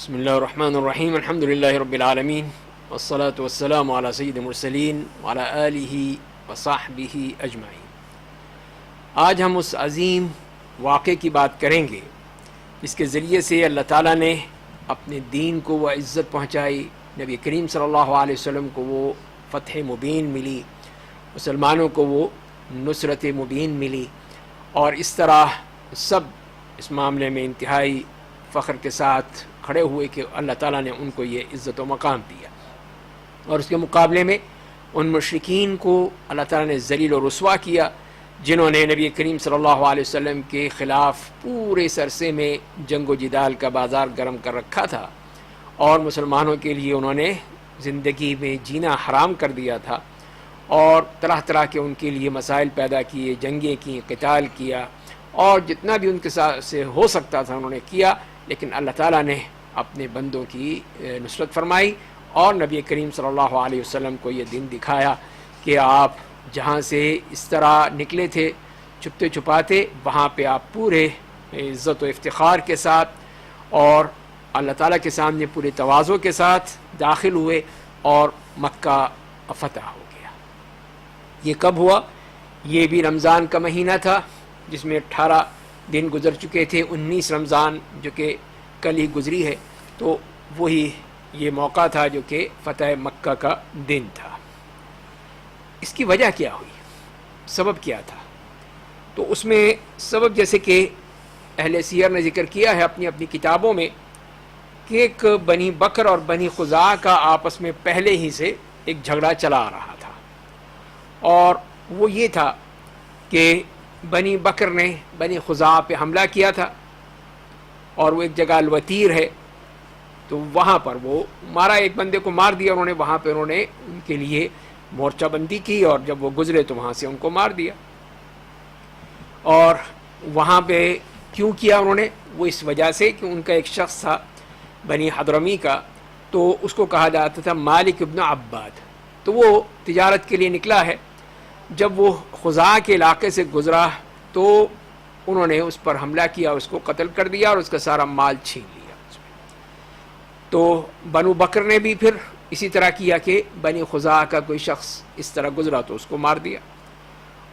بسم اللہ الرحمن الرحیم الحمد للہ رب العالمین والصلاة والسلام علی سید المرسلین وعلی آلہ وصحبہ اجمعین۔ آج ہم اس عظیم واقعے کی بات کریں گے جس کے ذریعے سے اللہ تعالیٰ نے اپنے دین کو وہ عزت پہنچائی، نبی کریم صلی اللہ علیہ وسلم کو وہ فتح مبین ملی، مسلمانوں کو وہ نصرت مبین ملی، اور اس طرح سب اس معاملے میں انتہائی فخر کے ساتھ کھڑے ہوئے کہ اللہ تعالیٰ نے ان کو یہ عزت و مقام دیا، اور اس کے مقابلے میں ان مشرکین کو اللہ تعالیٰ نے ذلیل و رسوا کیا جنہوں نے نبی کریم صلی اللہ علیہ وسلم کے خلاف پورے عرصے میں جنگ و جدال کا بازار گرم کر رکھا تھا، اور مسلمانوں کے لیے انہوں نے زندگی میں جینا حرام کر دیا تھا، اور طرح طرح کے ان کے لیے مسائل پیدا کیے، جنگیں کی، قتال کیا، اور جتنا بھی ان کے ساتھ سے ہو سکتا تھا انہوں نے کیا، لیکن اللہ تعالیٰ نے اپنے بندوں کی نصرت فرمائی اور نبی کریم صلی اللہ علیہ وسلم کو یہ دن دکھایا کہ آپ جہاں سے اس طرح نکلے تھے چھپتے چھپاتے، وہاں پہ آپ پورے عزت و افتخار کے ساتھ اور اللہ تعالیٰ کے سامنے پورے تواضع کے ساتھ داخل ہوئے، اور مکہ فتح ہو گیا۔ یہ کب ہوا؟ یہ بھی رمضان کا مہینہ تھا جس میں 18 دن گزر چکے تھے، 19 رمضان جو کہ کل ہی گزری ہے، تو وہی یہ موقع تھا جو کہ فتح مکہ کا دن تھا۔ اس کی وجہ کیا ہوئی؟ سبب کیا تھا؟ تو اس میں سبب جیسے کہ اہل سیر نے ذکر کیا ہے اپنی اپنی کتابوں میں کہ ایک بنی بکر اور بنی خزاعہ کا آپس میں پہلے ہی سے ایک جھگڑا چلا آ رہا تھا، اور وہ یہ تھا کہ بنی بکر نے بنی خزاعہ پہ حملہ کیا تھا، اور وہ ایک جگہ الوتیر ہے، تو وہاں پر وہ مارا، ایک بندے کو مار دیا انہوں نے، وہاں پہ انہوں نے ان کے لیے مورچہ بندی کی، اور جب وہ گزرے تو وہاں سے ان کو مار دیا۔ اور وہاں پہ کیوں کیا انہوں نے؟ وہ اس وجہ سے کہ ان کا ایک شخص تھا بنی حضرمی کا، تو اس کو کہا جاتا تھا مالک ابن عباد، تو وہ تجارت کے لیے نکلا ہے، جب وہ خزاعہ کے علاقے سے گزرا تو انہوں نے اس پر حملہ کیا، اس کو قتل کر دیا اور اس کا سارا مال چھین لیا۔ تو بنو بکر نے بھی پھر اسی طرح کیا کہ بنی خزاعہ کا کوئی شخص اس طرح گزرا تو اس کو مار دیا،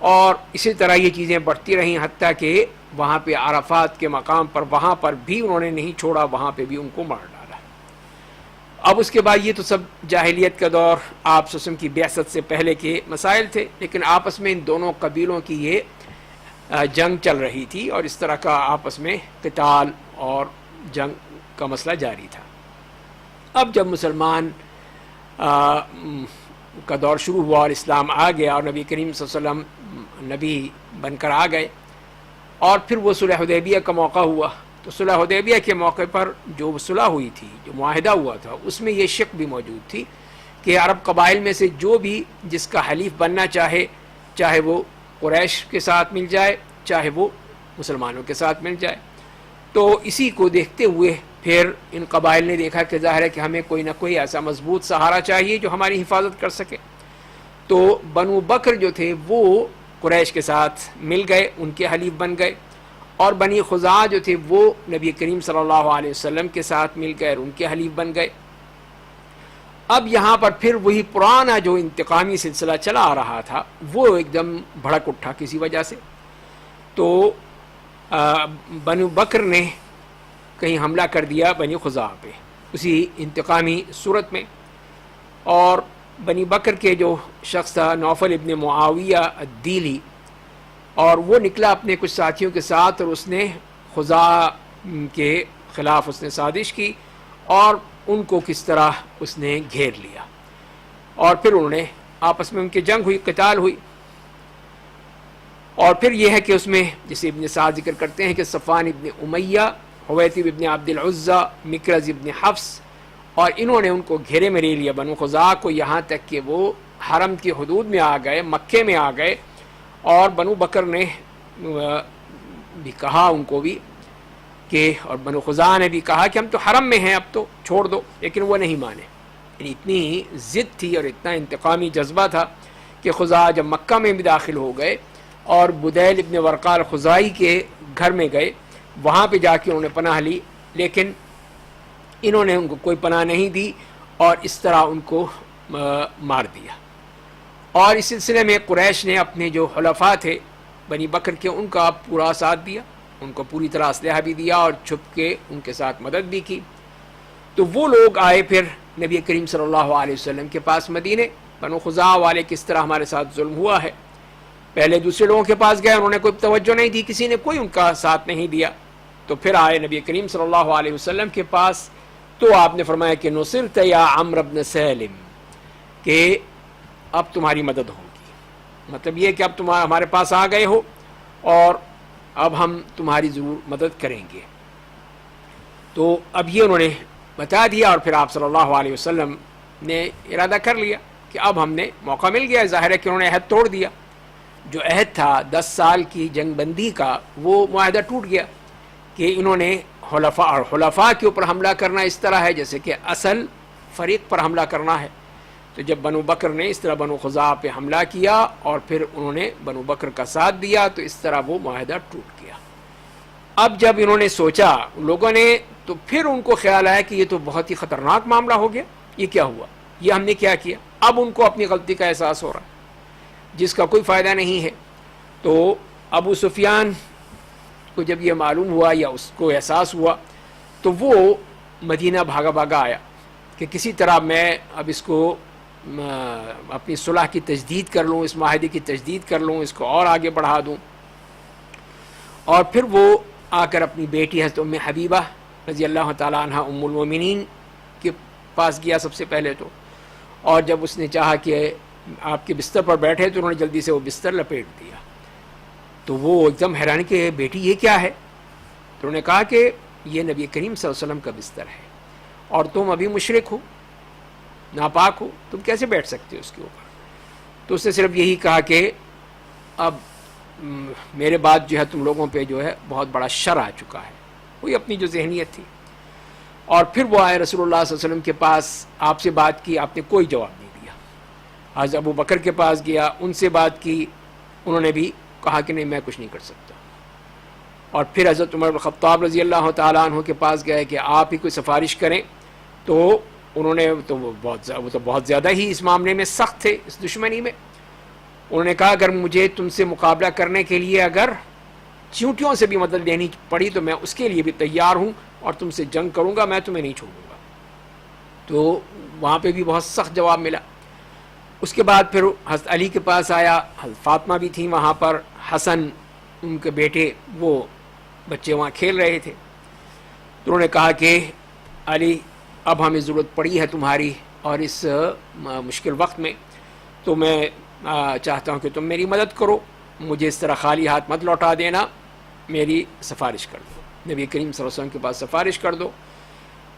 اور اسی طرح یہ چیزیں بڑھتی رہیں حتیٰ کہ وہاں پہ عرفات کے مقام پر وہاں پر بھی انہوں نے نہیں چھوڑا، وہاں پہ بھی ان کو مار ڈالا۔ اب اس کے بعد یہ تو سب جاہلیت کا دور، آپ وسلم کی بعثت سے پہلے کے مسائل تھے، لیکن آپس میں ان دونوں قبیلوں کی یہ جنگ چل رہی تھی، اور اس طرح کا آپس میں قتال اور جنگ کا مسئلہ جاری تھا۔ اب جب مسلمان کا دور شروع ہوا اور اسلام آ گیا اور نبی کریم صلی اللہ علیہ وسلم نبی بن کر آ گئے، اور پھر وہ صلح حدیبیہ کا موقع ہوا، تو صلح حدیبیہ کے موقع پر جو صلح ہوئی تھی، جو معاہدہ ہوا تھا، اس میں یہ شک بھی موجود تھی کہ عرب قبائل میں سے جو بھی جس کا حلیف بننا چاہے وہ قریش کے ساتھ مل جائے، چاہے وہ مسلمانوں کے ساتھ مل جائے۔ تو اسی کو دیکھتے ہوئے پھر ان قبائل نے دیکھا کہ ظاہر ہے کہ ہمیں کوئی نہ کوئی ایسا مضبوط سہارا چاہیے جو ہماری حفاظت کر سکے، تو بنو بکر جو تھے وہ قریش کے ساتھ مل گئے، ان کے حلیف بن گئے، اور بنی خزاعہ جو تھے وہ نبی کریم صلی اللہ علیہ وسلم کے ساتھ مل گئے اور ان کے حلیف بن گئے۔ اب یہاں پر پھر وہی پرانا جو انتقامی سلسلہ چلا آ رہا تھا وہ ایک دم بھڑک اٹھا کسی وجہ سے، تو بنو بکر نے کہیں حملہ کر دیا بنی خزاعہ پہ اسی انتقامی صورت میں، اور بنی بکر کے جو شخص تھا نوفل ابن معاویہ الدیلی، اور وہ نکلا اپنے کچھ ساتھیوں کے ساتھ، اور اس نے خزاعہ کے خلاف اس نے سازش کی، اور ان کو کس طرح اس نے گھیر لیا، اور پھر انہوں نے آپس میں ان کی جنگ ہوئی، قتال ہوئی۔ اور پھر یہ ہے کہ اس میں جسے ابن سعد ذکر کرتے ہیں کہ صفوان ابن امیہ، حویتب ابن عبد العزیٰ، مکرز ابن حفص، اور انہوں نے ان کو گھیرے میں لے لیا بنو خزاعہ کو، یہاں تک کہ وہ حرم کی حدود میں آ گئے، مکے میں آ گئے، اور بنو بکر نے بھی کہا ان کو بھی کہ، اور بنو خزاعہ نے بھی کہا کہ ہم تو حرم میں ہیں، اب تو چھوڑ دو، لیکن وہ نہیں مانے۔ یعنی اتنی ضد تھی اور اتنا انتقامی جذبہ تھا کہ خزاعہ جب مکہ میں بھی داخل ہو گئے اور بدیل ابن ورقال خزاعی کے گھر میں گئے، وہاں پہ جا کے انہوں نے پناہ لی، لیکن انہوں نے ان کو کوئی پناہ نہیں دی اور اس طرح ان کو مار دیا. اور اس سلسلے میں قریش نے اپنے جو حلفاء تھے بنی بکر کے ان کا پورا ساتھ دیا, ان کو پوری طرح اسلحہ بھی دیا اور چھپ کے ان کے ساتھ مدد بھی کی. تو وہ لوگ آئے پھر نبی کریم صلی اللہ علیہ وسلم کے پاس مدینے, بنو خزاعہ والے کس طرح ہمارے ساتھ ظلم ہوا ہے. پہلے دوسرے لوگوں کے پاس گئے, انہوں نے کوئی توجہ نہیں دی, کسی نے کوئی ان کا ساتھ نہیں دیا. تو پھر آئے نبی کریم صلی اللہ علیہ وسلم کے پاس, تو آپ نے فرمایا کہ نصرت یا عمرو بن سالم, کہ اب تمہاری مدد ہوگی. مطلب یہ کہ اب تم ہمارے پاس آ گئے ہو اور اب ہم تمہاری ضرور مدد کریں گے. تو اب یہ انہوں نے بتا دیا, اور پھر آپ صلی اللہ علیہ وسلم نے ارادہ کر لیا کہ اب ہم نے موقع مل گیا. ظاہر ہے کہ انہوں نے عہد توڑ دیا, جو عہد تھا 10 سال کی جنگ بندی کا, وہ معاہدہ ٹوٹ گیا کہ انہوں نے حلفاء کے اوپر حملہ کرنا اس طرح ہے جیسے کہ اصل فریق پر حملہ کرنا ہے. تو جب بنو بکر نے اس طرح بنو خزاعہ پہ حملہ کیا اور پھر انہوں نے بنو بکر کا ساتھ دیا, تو اس طرح وہ معاہدہ ٹوٹ گیا. اب جب انہوں نے سوچا لوگوں نے, تو پھر ان کو خیال آیا کہ یہ تو بہت ہی خطرناک معاملہ ہو گیا, یہ کیا ہوا, یہ ہم نے کیا کیا. اب ان کو اپنی غلطی کا احساس ہو رہا ہے جس کا کوئی فائدہ نہیں ہے. تو ابو سفیان کو جب یہ معلوم ہوا یا اس کو احساس ہوا, تو وہ مدینہ بھاگا بھاگا آیا کہ کسی طرح میں اب اس کو اپنی صلح کی تجدید کر لوں, اس معاہدے کی تجدید کر لوں, اس کو اور آگے بڑھا دوں. اور پھر وہ آ کر اپنی بیٹی حضرت ام حبیبہ رضی اللہ تعالیٰ عنہ ام المومنین کے پاس گیا سب سے پہلے تو, اور جب اس نے چاہا کہ آپ کے بستر پر بیٹھے تو انہوں نے جلدی سے وہ بستر لپیٹ دیا. تو وہ ایک دم حیران کہ بیٹی یہ کیا ہے. تو انہوں نے کہا کہ یہ نبی کریم صلی اللہ علیہ وسلم کا بستر ہے اور تم ابھی مشرک ہو, ناپاک ہو, تم کیسے بیٹھ سکتے ہو اس کے اوپر. تو اس نے صرف یہی کہا کہ اب میرے بعد جو ہے تم لوگوں پہ جو ہے بہت بڑا شر آ چکا ہے. وہی اپنی جو ذہنیت تھی. اور پھر وہ آئے رسول اللہ صلی اللہ علیہ وسلم کے پاس, آپ سے بات کی, آپ نے کوئی جواب نہیں دیا. حضرت ابو بکر کے پاس گیا, ان سے بات کی, انہوں نے بھی کہا کہ نہیں میں کچھ نہیں کر سکتا. اور پھر حضرت عمر بن خطاب رضی اللہ تعالیٰ عنہ کے پاس گئے کہ آپ ہی کوئی سفارش کریں. تو انہوں نے وہ بہت زیادہ ہی اس معاملے میں سخت تھے, اس دشمنی میں. انہوں نے کہا اگر مجھے تم سے مقابلہ کرنے کے لیے اگر چیونٹیوں سے بھی مدد لینی پڑی تو میں اس کے لیے بھی تیار ہوں اور تم سے جنگ کروں گا, میں تمہیں نہیں چھوڑوں گا. تو وہاں پہ بھی بہت سخت جواب ملا. اس کے بعد پھر حضرت علی کے پاس آیا, حضرت فاطمہ بھی تھیں وہاں پر, حسن ان کے بیٹے, وہ بچے وہاں کھیل رہے تھے. تو انہوں نے کہا کہ علی اب ہمیں ضرورت پڑی ہے تمہاری اور اس مشکل وقت میں, تو میں چاہتا ہوں کہ تم میری مدد کرو, مجھے اس طرح خالی ہاتھ مت لوٹا دینا, میری سفارش کر دو, نبی کریم صلی اللہ علیہ وسلم کے پاس سفارش کر دو.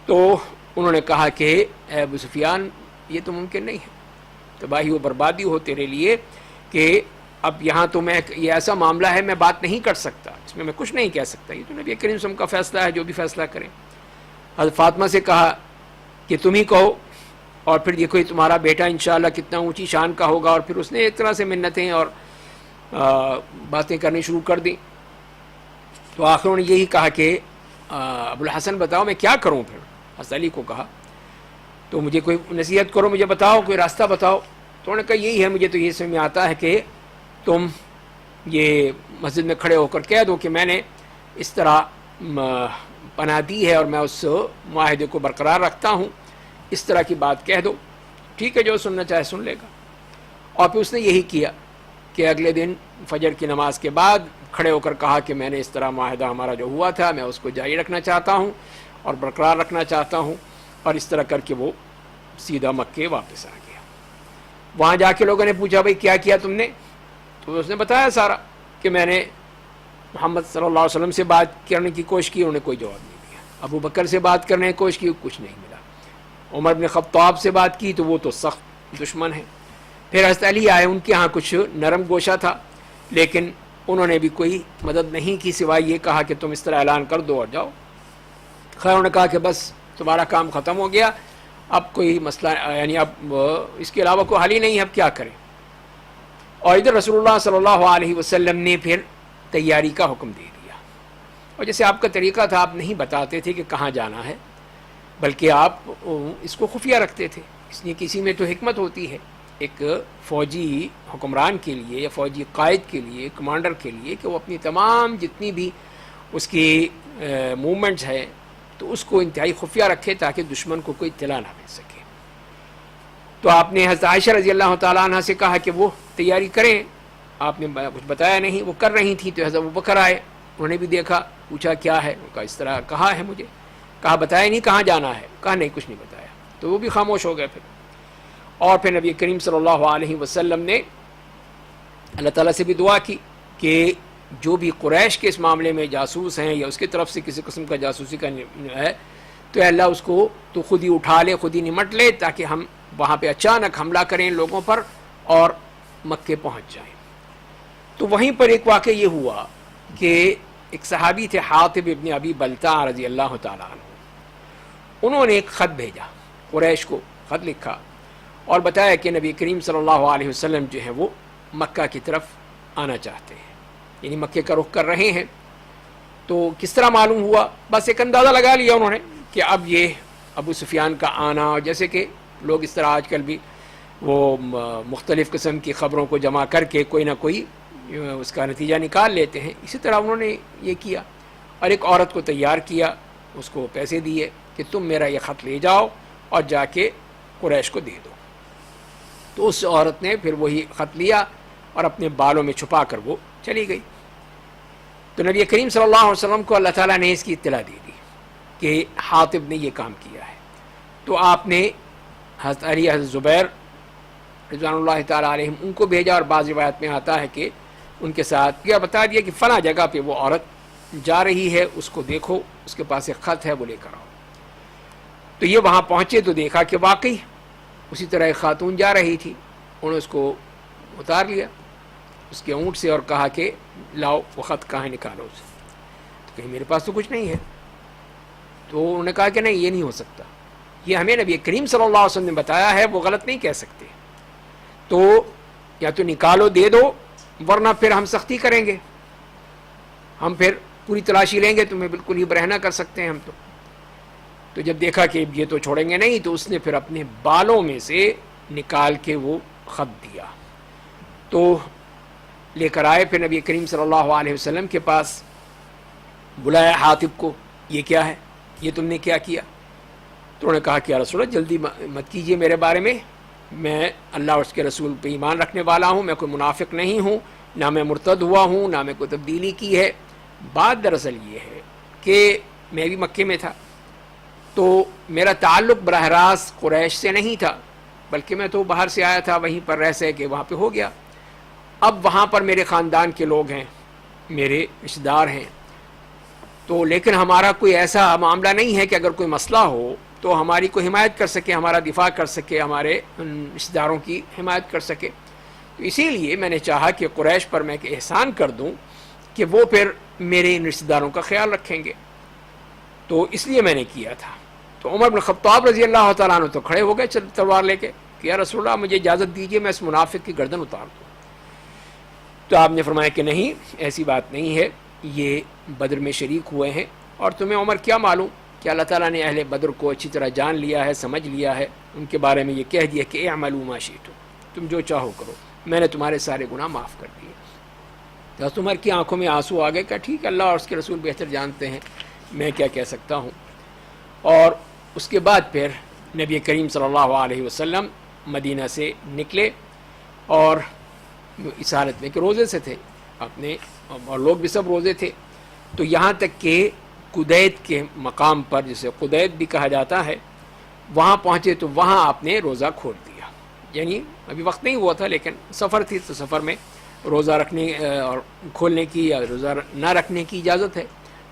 تو انہوں نے کہا کہ اے ابو سفیان یہ تو ممکن نہیں ہے, تباہی و بربادی ہو تیرے لیے کہ اب یہاں تو میں, یہ ایسا معاملہ ہے میں بات نہیں کر سکتا, اس میں کچھ نہیں کہہ سکتا, یہ تو نبی کریم صلی اللہ علیہ وسلم کا فیصلہ ہے, جو بھی فیصلہ کریں. حضرت فاطمہ سے کہا کہ تم ہی کہو, اور پھر دیکھو یہ تمہارا بیٹا انشاءاللہ کتنا اونچی شان کا ہوگا. اور پھر اس نے ایک طرح سے منتیں اور باتیں کرنی شروع کر دیں. تو آخر انہوں نے یہی کہا کہ ابو الحسن بتاؤ میں کیا کروں. پھر حضرت علی کو کہا تو مجھے کوئی نصیحت کرو, مجھے بتاؤ, کوئی راستہ بتاؤ. تو انہوں نے کہا یہی ہے, مجھے تو یہ سمجھ میں آتا ہے کہ تم یہ مسجد میں کھڑے ہو کر کہہ دو کہ میں نے اس طرح پناہ دی ہے اور میں اس معاہدے کو برقرار رکھتا ہوں, اس طرح کی بات کہہ دو, ٹھیک ہے جو سننا چاہے سن لے گا. اور پھر اس نے یہی کیا کہ اگلے دن فجر کی نماز کے بعد کھڑے ہو کر کہا کہ میں نے اس طرح معاہدہ ہمارا جو ہوا تھا میں اس کو جاری رکھنا چاہتا ہوں اور برقرار رکھنا چاہتا ہوں. اور اس طرح کر کے وہ سیدھا مکے واپس آ گیا. وہاں جا کے لوگوں نے پوچھا بھائی کیا کیا تم نے, تو اس نے بتایا سارا کہ میں نے محمد صلی اللہ علیہ وسلم سے بات کرنے کی کوشش کی, انہوں نے کوئی جواب نہیں دیا. ابو بکر سے بات کرنے کی کوشش کی, کچھ نہیں ملا. عمر بن خطاب سے بات کی تو وہ تو سخت دشمن ہے. پھر حضرت علی آئے, ان کے ہاں کچھ نرم گوشہ تھا, لیکن انہوں نے بھی کوئی مدد نہیں کی سوائے یہ کہا کہ تم اس طرح اعلان کر دو اور جاؤ. خیر انہوں نے کہا کہ بس تمہارا کام ختم ہو گیا, اب کوئی مسئلہ یعنی اب اس کے علاوہ کوئی حل ہی نہیں ہے, اب کیا کریں. اور ادھر رسول اللہ صلی اللہ علیہ وسلم نے پھر تیاری کا حکم دے دیا. اور جیسے آپ کا طریقہ تھا, آپ نہیں بتاتے تھے کہ کہاں جانا ہے, بلکہ آپ اس کو خفیہ رکھتے تھے. اس لیے کسی میں تو حکمت ہوتی ہے، ایک فوجی حکمران کے لیے یا فوجی قائد کے لیے، کمانڈر کے لیے، کہ وہ اپنی تمام جتنی بھی اس کی موومنٹس ہے تو اس کو انتہائی خفیہ رکھے تاکہ دشمن کو کوئی اطلاع نہ مل سکے. تو آپ نے حضرت عائشہ رضی اللہ تعالیٰ عنہ سے کہا کہ وہ تیاری کریں. آپ نے کچھ بتایا نہیں، وہ کر رہی تھیں. تو حضرت ابوبکر آئے، انہوں نے بھی دیکھا، پوچھا کیا ہے، ان کا اس طرح کہا ہے مجھے. کہا بتایا نہیں کہاں جانا ہے، کہا نہیں کچھ نہیں بتایا. تو وہ بھی خاموش ہو گئے پھر. اور پھر نبی کریم صلی اللہ علیہ وسلم نے اللہ تعالیٰ سے بھی دعا کی کہ جو بھی قریش کے اس معاملے میں جاسوس ہیں یا اس کی طرف سے کسی قسم کا جاسوسی کا ہے تو اے اللہ اس کو تو خود ہی اٹھا لے، خود ہی نمٹ لے، تاکہ ہم وہاں پہ اچانک حملہ کریں لوگوں پر اور مکے پہنچ جائیں. تو وہیں پر ایک واقعہ یہ ہوا کہ ایک صحابی تھے حاطب ابن ابی بلتع رضی اللہ تعالیٰ عنہ. انہوں نے ایک خط بھیجا، قریش کو خط لکھا اور بتایا کہ نبی کریم صلی اللہ علیہ وسلم جو ہے وہ مکہ کی طرف آنا چاہتے ہیں، یعنی مکے کا رخ کر رہے ہیں. تو کس طرح معلوم ہوا؟ بس ایک اندازہ لگا لیا انہوں نے کہ اب یہ ابو سفیان کا آنا، اور جیسے کہ لوگ اس طرح آج کل بھی وہ مختلف قسم کی خبروں کو جمع کر کے کوئی نہ کوئی اس کا نتیجہ نکال لیتے ہیں، اسی طرح انہوں نے یہ کیا. اور ایک عورت کو تیار کیا، اس کو پیسے دیے کہ تم میرا یہ خط لے جاؤ اور جا کے قریش کو دے دو. تو اس عورت نے پھر وہی خط لیا اور اپنے بالوں میں چھپا کر وہ چلی گئی. تو نبی کریم صلی اللہ علیہ وسلم کو اللہ تعالیٰ نے اس کی اطلاع دے دی کہ حاطب نے یہ کام کیا ہے. تو آپ نے حضرت علی، حضرت زبیر رضوان اللہ تعالیٰ علیہم ان کو بھیجا، اور بعض روایت میں آتا ہے کہ ان کے ساتھ کیا بتا دیا کہ فلاں جگہ پہ وہ عورت جا رہی ہے، اس کو دیکھو، اس کے پاس ایک خط ہے، وہ لے کر آؤ. تو یہ وہاں پہنچے تو دیکھا کہ واقعی اسی طرح ایک خاتون جا رہی تھی. انہوں نے اس کو اتار لیا اس کے اونٹ سے اور کہا کہ لاؤ وہ خط کہاں نکالو اسے. تو کہیں میرے پاس تو کچھ نہیں ہے. تو انہوں نے کہا کہ نہیں یہ نہیں ہو سکتا، یہ ہمیں نبی کریم صلی اللہ علیہ وسلم نے بتایا ہے، وہ غلط نہیں کہہ سکتے. تو یا تو نکالو دے دو، ورنہ پھر ہم سختی کریں گے، ہم پھر پوری تلاشی لیں گے، تمہیں بالکل ہی برہنہ کر سکتے ہیں ہم. تو جب دیکھا کہ یہ تو چھوڑیں گے نہیں، تو اس نے پھر اپنے بالوں میں سے نکال کے وہ خط دیا. تو لے کر آئے، پھر نبی کریم صلی اللہ علیہ وسلم کے پاس بلایا حاطب کو، یہ کیا ہے، یہ تم نے کیا کیا؟ تو انہوں نے کہا کہ یا رسول اللہ جلدی مت کیجیے میرے بارے میں اللہ اور اس کے رسول پہ ایمان رکھنے والا ہوں، میں کوئی منافق نہیں ہوں، نہ میں مرتد ہوا ہوں، نہ میں کوئی تبدیلی کی ہے. بات دراصل یہ ہے کہ میں بھی مکے میں تھا، تو میرا تعلق براہ راست قریش سے نہیں تھا، بلکہ میں تو باہر سے آیا تھا، وہیں پر رہ سہ کے وہاں پہ ہو گیا. اب وہاں پر میرے خاندان کے لوگ ہیں، میرے رشتہ دار ہیں. تو لیکن ہمارا کوئی ایسا معاملہ نہیں ہے کہ اگر کوئی مسئلہ ہو تو ہماری کوئی حمایت کر سکے، ہمارا دفاع کر سکے، ہمارے رشتہ داروں کی حمایت کر سکے. تو اسی لیے میں نے چاہا کہ قریش پر میں ایک احسان کر دوں کہ وہ پھر میرے ان رشتہ داروں کا خیال رکھیں گے. تو اس لیے میں نے کیا تھا. تو عمر بن خطاب رضی اللہ تعالیٰ عنہ تو کھڑے ہو گئے تلوار لے کے کہ یا رسول اللہ مجھے اجازت دیجیے میں اس منافق کی گردن اتار دوں. تو آپ نے فرمایا کہ نہیں، ایسی بات نہیں ہے، یہ بدر میں شریک ہوئے ہیں، اور تمہیں عمر کیا معلوم کہ اللہ تعالیٰ نے اہل بدر کو اچھی طرح جان لیا ہے، سمجھ لیا ہے. ان کے بارے میں یہ کہہ دیا کہ اعملوا ما شئتم، تم جو چاہو کرو، میں نے تمہارے سارے گناہ معاف کر دیے. تو حضرت عمر کی آنکھوں میں آنسو آ گئے کہ ٹھیک ہے، اللہ اور اس کے رسول بہتر جانتے ہیں، میں کیا کہہ سکتا ہوں. اور اس کے بعد پھر نبی کریم صلی اللہ علیہ وسلم مدینہ سے نکلے، اور اس حالت میں کہ روزے سے تھے اپنے، اور لوگ بھی سب روزے تھے. تو یہاں تک کہ قدید کے مقام پر، جسے قدید بھی کہا جاتا ہے، وہاں پہنچے تو وہاں آپ نے روزہ کھول دیا. یعنی ابھی وقت نہیں ہوا تھا لیکن سفر تھی، تو سفر میں روزہ رکھنے اور کھولنے کی یا روزہ نہ رکھنے کی اجازت ہے.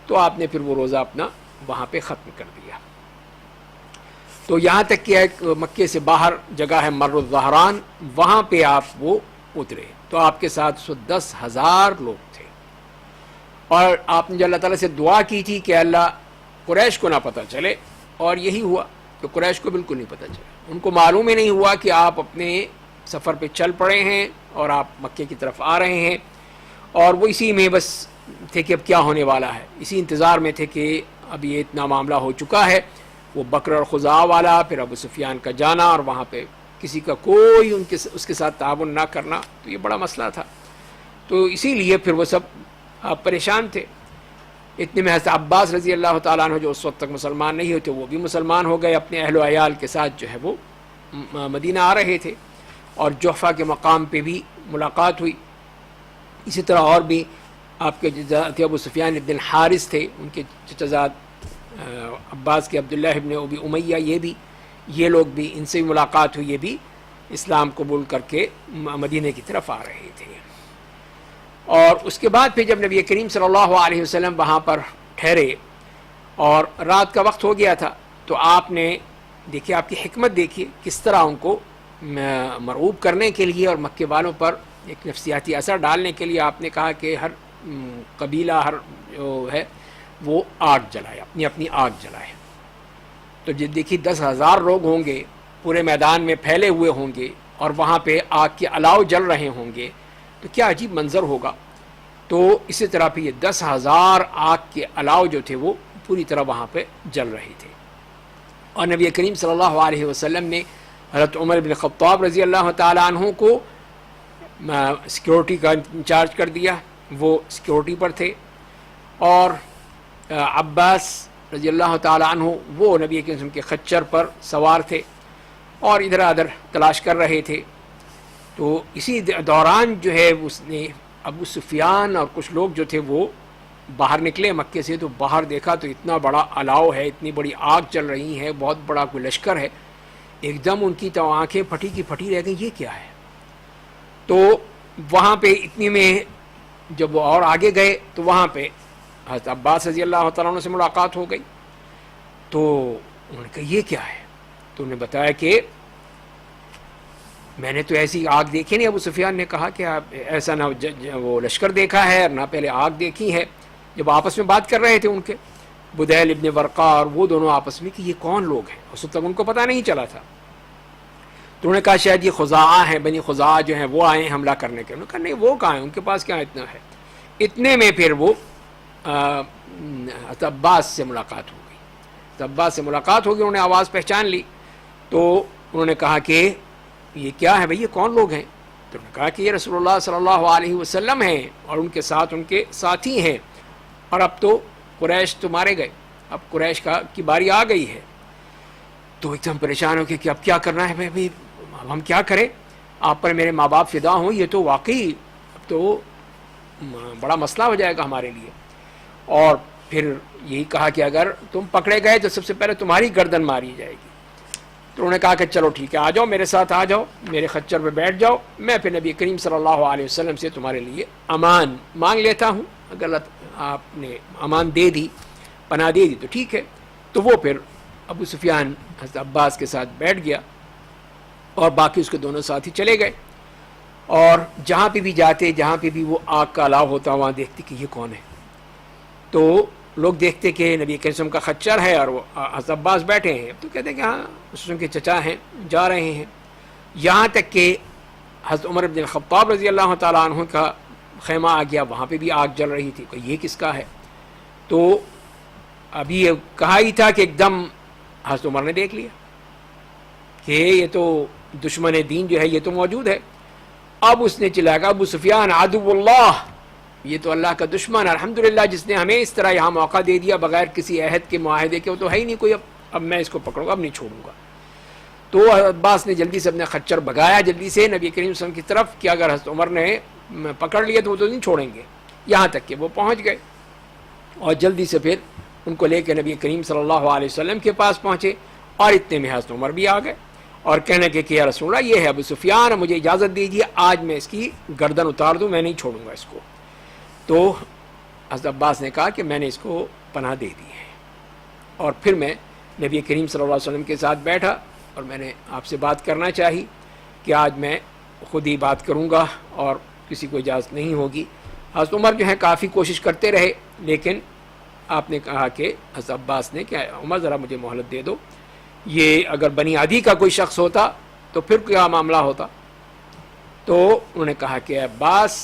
تو آپ نے پھر وہ روزہ اپنا وہاں پہ ختم کر دیا. تو یہاں تک کہ ایک مکے سے باہر جگہ ہے مر الظہران، وہاں پہ آپ وہ اترے. تو آپ کے ساتھ 10,000 لوگ تھے، اور آپ نے جو اللہ تعالیٰ سے دعا کی تھی کہ اللہ قریش کو نہ پتہ چلے، اور یہی ہوا کہ قریش کو بالکل نہیں پتہ چلا. ان کو معلوم ہی نہیں ہوا کہ آپ اپنے سفر پہ چل پڑے ہیں اور آپ مکے کی طرف آ رہے ہیں. اور وہ اسی میں بس تھے کہ اب کیا ہونے والا ہے، اسی انتظار میں تھے کہ اب یہ اتنا معاملہ ہو چکا ہے، وہ بکر اور خزاع والا، پھر ابو سفیان کا جانا اور وہاں پہ کسی کا کوئی اس کے ساتھ تعاون نہ کرنا، تو یہ بڑا مسئلہ تھا. تو اسی لیے پھر وہ سب پریشان تھے. اتنے میں حضرت عباس رضی اللہ تعالیٰ عنہ جو اس وقت تک مسلمان نہیں ہوتے، وہ بھی مسلمان ہو گئے، اپنے اہل و عیال کے ساتھ جو ہے وہ مدینہ آ رہے تھے، اور جحفہ کے مقام پہ بھی ملاقات ہوئی. اسی طرح اور بھی آپ کے ابو سفیان ابن الحارث تھے، ان کے چچا زاد عباس کے عبداللہ ابن ابی امیہ، یہ لوگ بھی، ان سے بھی ملاقات ہوئی، یہ بھی اسلام قبول کر کے مدینہ کی طرف آ رہے تھے. اور اس کے بعد پھر جب نبی کریم صلی اللہ علیہ وسلم وہاں پر ٹھہرے اور رات کا وقت ہو گیا تھا، تو آپ نے دیکھیے، آپ کی حکمت دیکھیے کس طرح ان کو مرعوب کرنے کے لیے اور مکے والوں پر ایک نفسیاتی اثر ڈالنے کے لیے آپ نے کہا کہ ہر قبیلہ، ہر جو ہے وہ آگ جلائے، اپنی آگ جلائے. تو جب دیکھیے 10,000 لوگ ہوں گے، پورے میدان میں پھیلے ہوئے ہوں گے، اور وہاں پہ آگ کے الاؤ جل رہے ہوں گے، تو کیا عجیب منظر ہوگا. تو اسی طرح پہ یہ 10,000 آگ کے الاؤ جو تھے وہ پوری طرح وہاں پہ جل رہے تھے. اور نبی کریم صلی اللہ علیہ وسلم نے حضرت عمر بن خطاب رضی اللہ تعالیٰ عنہ کو سیکیورٹی کا انچارج کر دیا، وہ سیکیورٹی پر تھے. اور عباس رضی اللہ تعالیٰ عنہ وہ نبی کریم صلی اللہ علیہ وسلم کے خچر پر سوار تھے اور ادھر ادھر تلاش کر رہے تھے. تو اسی دوران جو ہے اس نے ابو سفیان اور کچھ لوگ جو تھے وہ باہر نکلے مکے سے، تو باہر دیکھا تو اتنا بڑا الاؤ ہے، اتنی بڑی آگ چل رہی ہے، بہت بڑا کوئی لشکر ہے. ایک دم ان کی تو آنکھیں پھٹی کی پھٹی رہ گئی، یہ کیا ہے. تو وہاں پہ اتنی میں جب وہ اور آگے گئے تو وہاں پہ حضرت عباس رضی اللہ تعالیٰ عنہ سے ملاقات ہو گئی. تو انہوں نے کہا یہ کیا ہے. تو انہوں نے بتایا کہ میں نے تو ایسی آگ دیکھی نہیں. ابو سفیان نے کہا کہ آپ ایسا نہ وہ لشکر دیکھا ہے اور نہ پہلے آگ دیکھی ہے. جب آپس میں بات کر رہے تھے ان کے بدیل ابن ورقا اور وہ دونوں آپس میں کہ یہ کون لوگ ہیں، اس وقت تک ان کو پتہ نہیں چلا تھا. تو انہوں نے کہا شاید یہ خزاعہ ہیں، بنی خزاعہ جو ہیں وہ آئے ہیں حملہ کرنے کے. انہوں نے کہا نہیں، وہ کہاں ہیں، ان کے پاس کیا اتنا ہے. اتنے میں پھر وہ عباس سے ملاقات ہو گئی. عباس سے ملاقات ہو گئی، انہوں نے آواز پہچان لی. تو انہوں نے کہا کہ یہ کیا ہے بھئی، یہ کون لوگ ہیں. تو انہوں نے کہا کہ یہ رسول اللہ صلی اللہ علیہ وسلم ہیں اور ان کے ساتھ ان کے ساتھی ہیں، اور اب تو قریش تو مارے گئے، اب قریش کی باری آ گئی ہے. تو ایک دم پریشان ہو کہ اب کیا کرنا ہے بھائی، اب ہم کیا کریں، آپ پر میرے ماں باپ فدا ہوں، یہ تو واقعی اب تو بڑا مسئلہ ہو جائے گا ہمارے لیے. اور پھر یہی کہا کہ اگر تم پکڑے گئے تو سب سے پہلے تمہاری گردن ماری جائے گی. تو انہوں نے کہا کہ چلو ٹھیک ہے، آ جاؤ میرے ساتھ، آ جاؤ میرے خچر پہ بیٹھ جاؤ، میں پھر نبی کریم صلی اللہ علیہ وسلم سے تمہارے لیے امان مانگ لیتا ہوں. اگر آپ نے امان دے دی، پناہ دے دی تو ٹھیک ہے. تو وہ پھر ابو سفیان حضرت عباس کے ساتھ بیٹھ گیا اور باقی اس کے دونوں ساتھی چلے گئے. اور جہاں پہ بھی جاتے، جہاں پہ بھی وہ آگ کا الاؤ ہوتا، وہاں دیکھتے کہ یہ کون ہے. تو لوگ دیکھتے کہ نبی کریم صلی اللہ علیہ وسلم کا خچر ہے اور وہ حضرت عباس بیٹھے ہیں، تو کہتے ہیں کہ ہاں اس کے چچا ہیں، جا رہے ہیں. یہاں تک کہ حضرت عمر بن الخطاب رضی اللہ تعالیٰ عنہ کا خیمہ آ گیا، وہاں پہ بھی آگ جل رہی تھی. کہ یہ کس کا ہے. تو ابھی یہ کہا ہی تھا کہ ایک دم حضرت عمر نے دیکھ لیا کہ یہ تو دشمن دین جو ہے یہ تو موجود ہے. اب اس نے چلایا کہ ابو سفیان عدو اللہ، یہ تو اللہ کا دشمن، الحمدللہ جس نے ہمیں اس طرح یہاں موقع دے دیا بغیر کسی عہد کے معاہدے کے، وہ تو ہے ہی نہیں کوئی، اب میں اس کو پکڑوں گا، اب نہیں چھوڑوں گا. تو عباس نے جلدی سے اپنے خچر بھگایا جلدی سے نبی کریم صلی اللہ علیہ وسلم کی طرف کہ اگر حضرت عمر نے پکڑ لیا تو وہ تو نہیں چھوڑیں گے. یہاں تک کہ وہ پہنچ گئے اور جلدی سے پھر ان کو لے کے نبی کریم صلی اللہ علیہ وسلم کے پاس پہنچے. اور اتنے میں حضرت عمر بھی آ گئے اور کہنے کہ یا رسول اللہ یہ ہے ابو سفیان، مجھے اجازت دیجیے آج میں اس کی گردن اتار دوں، میں نہیں چھوڑوں گا اس کو. تو حضرت عباس نے کہا کہ میں نے اس کو پناہ دے دی ہے. اور پھر میں نبی کریم صلی اللہ علیہ وسلم کے ساتھ بیٹھا اور میں نے آپ سے بات کرنا چاہی کہ آج میں خود ہی بات کروں گا اور کسی کو اجازت نہیں ہوگی. حضرت عمر جو ہیں کافی کوشش کرتے رہے، لیکن آپ نے کہا کہ حضرت عباس نے کہ عمر ذرا مجھے مہلت دے دو، یہ اگر بنی عدی کا کوئی شخص ہوتا تو پھر کیا معاملہ ہوتا. تو انہوں نے کہا کہ عباس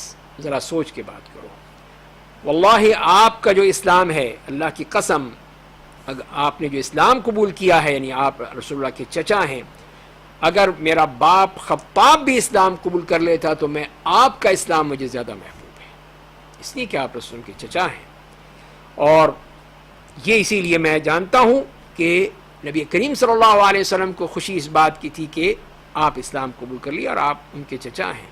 ذرا سوچ کے بات کرو، واللہ آپ کا جو اسلام ہے، اللہ کی قسم اگر آپ نے جو اسلام قبول کیا ہے، یعنی آپ رسول اللہ کے چچا ہیں، اگر میرا باپ خطاب بھی اسلام قبول کر لیتا تو میں آپ کا اسلام مجھے زیادہ محبوب ہے، اس لیے کہ آپ رسول کے چچا ہیں۔ اور یہ اسی لیے میں جانتا ہوں کہ نبی کریم صلی اللہ علیہ وسلم کو خوشی اس بات کی تھی کہ آپ اسلام قبول کر لیے اور آپ ان کے چچا ہیں۔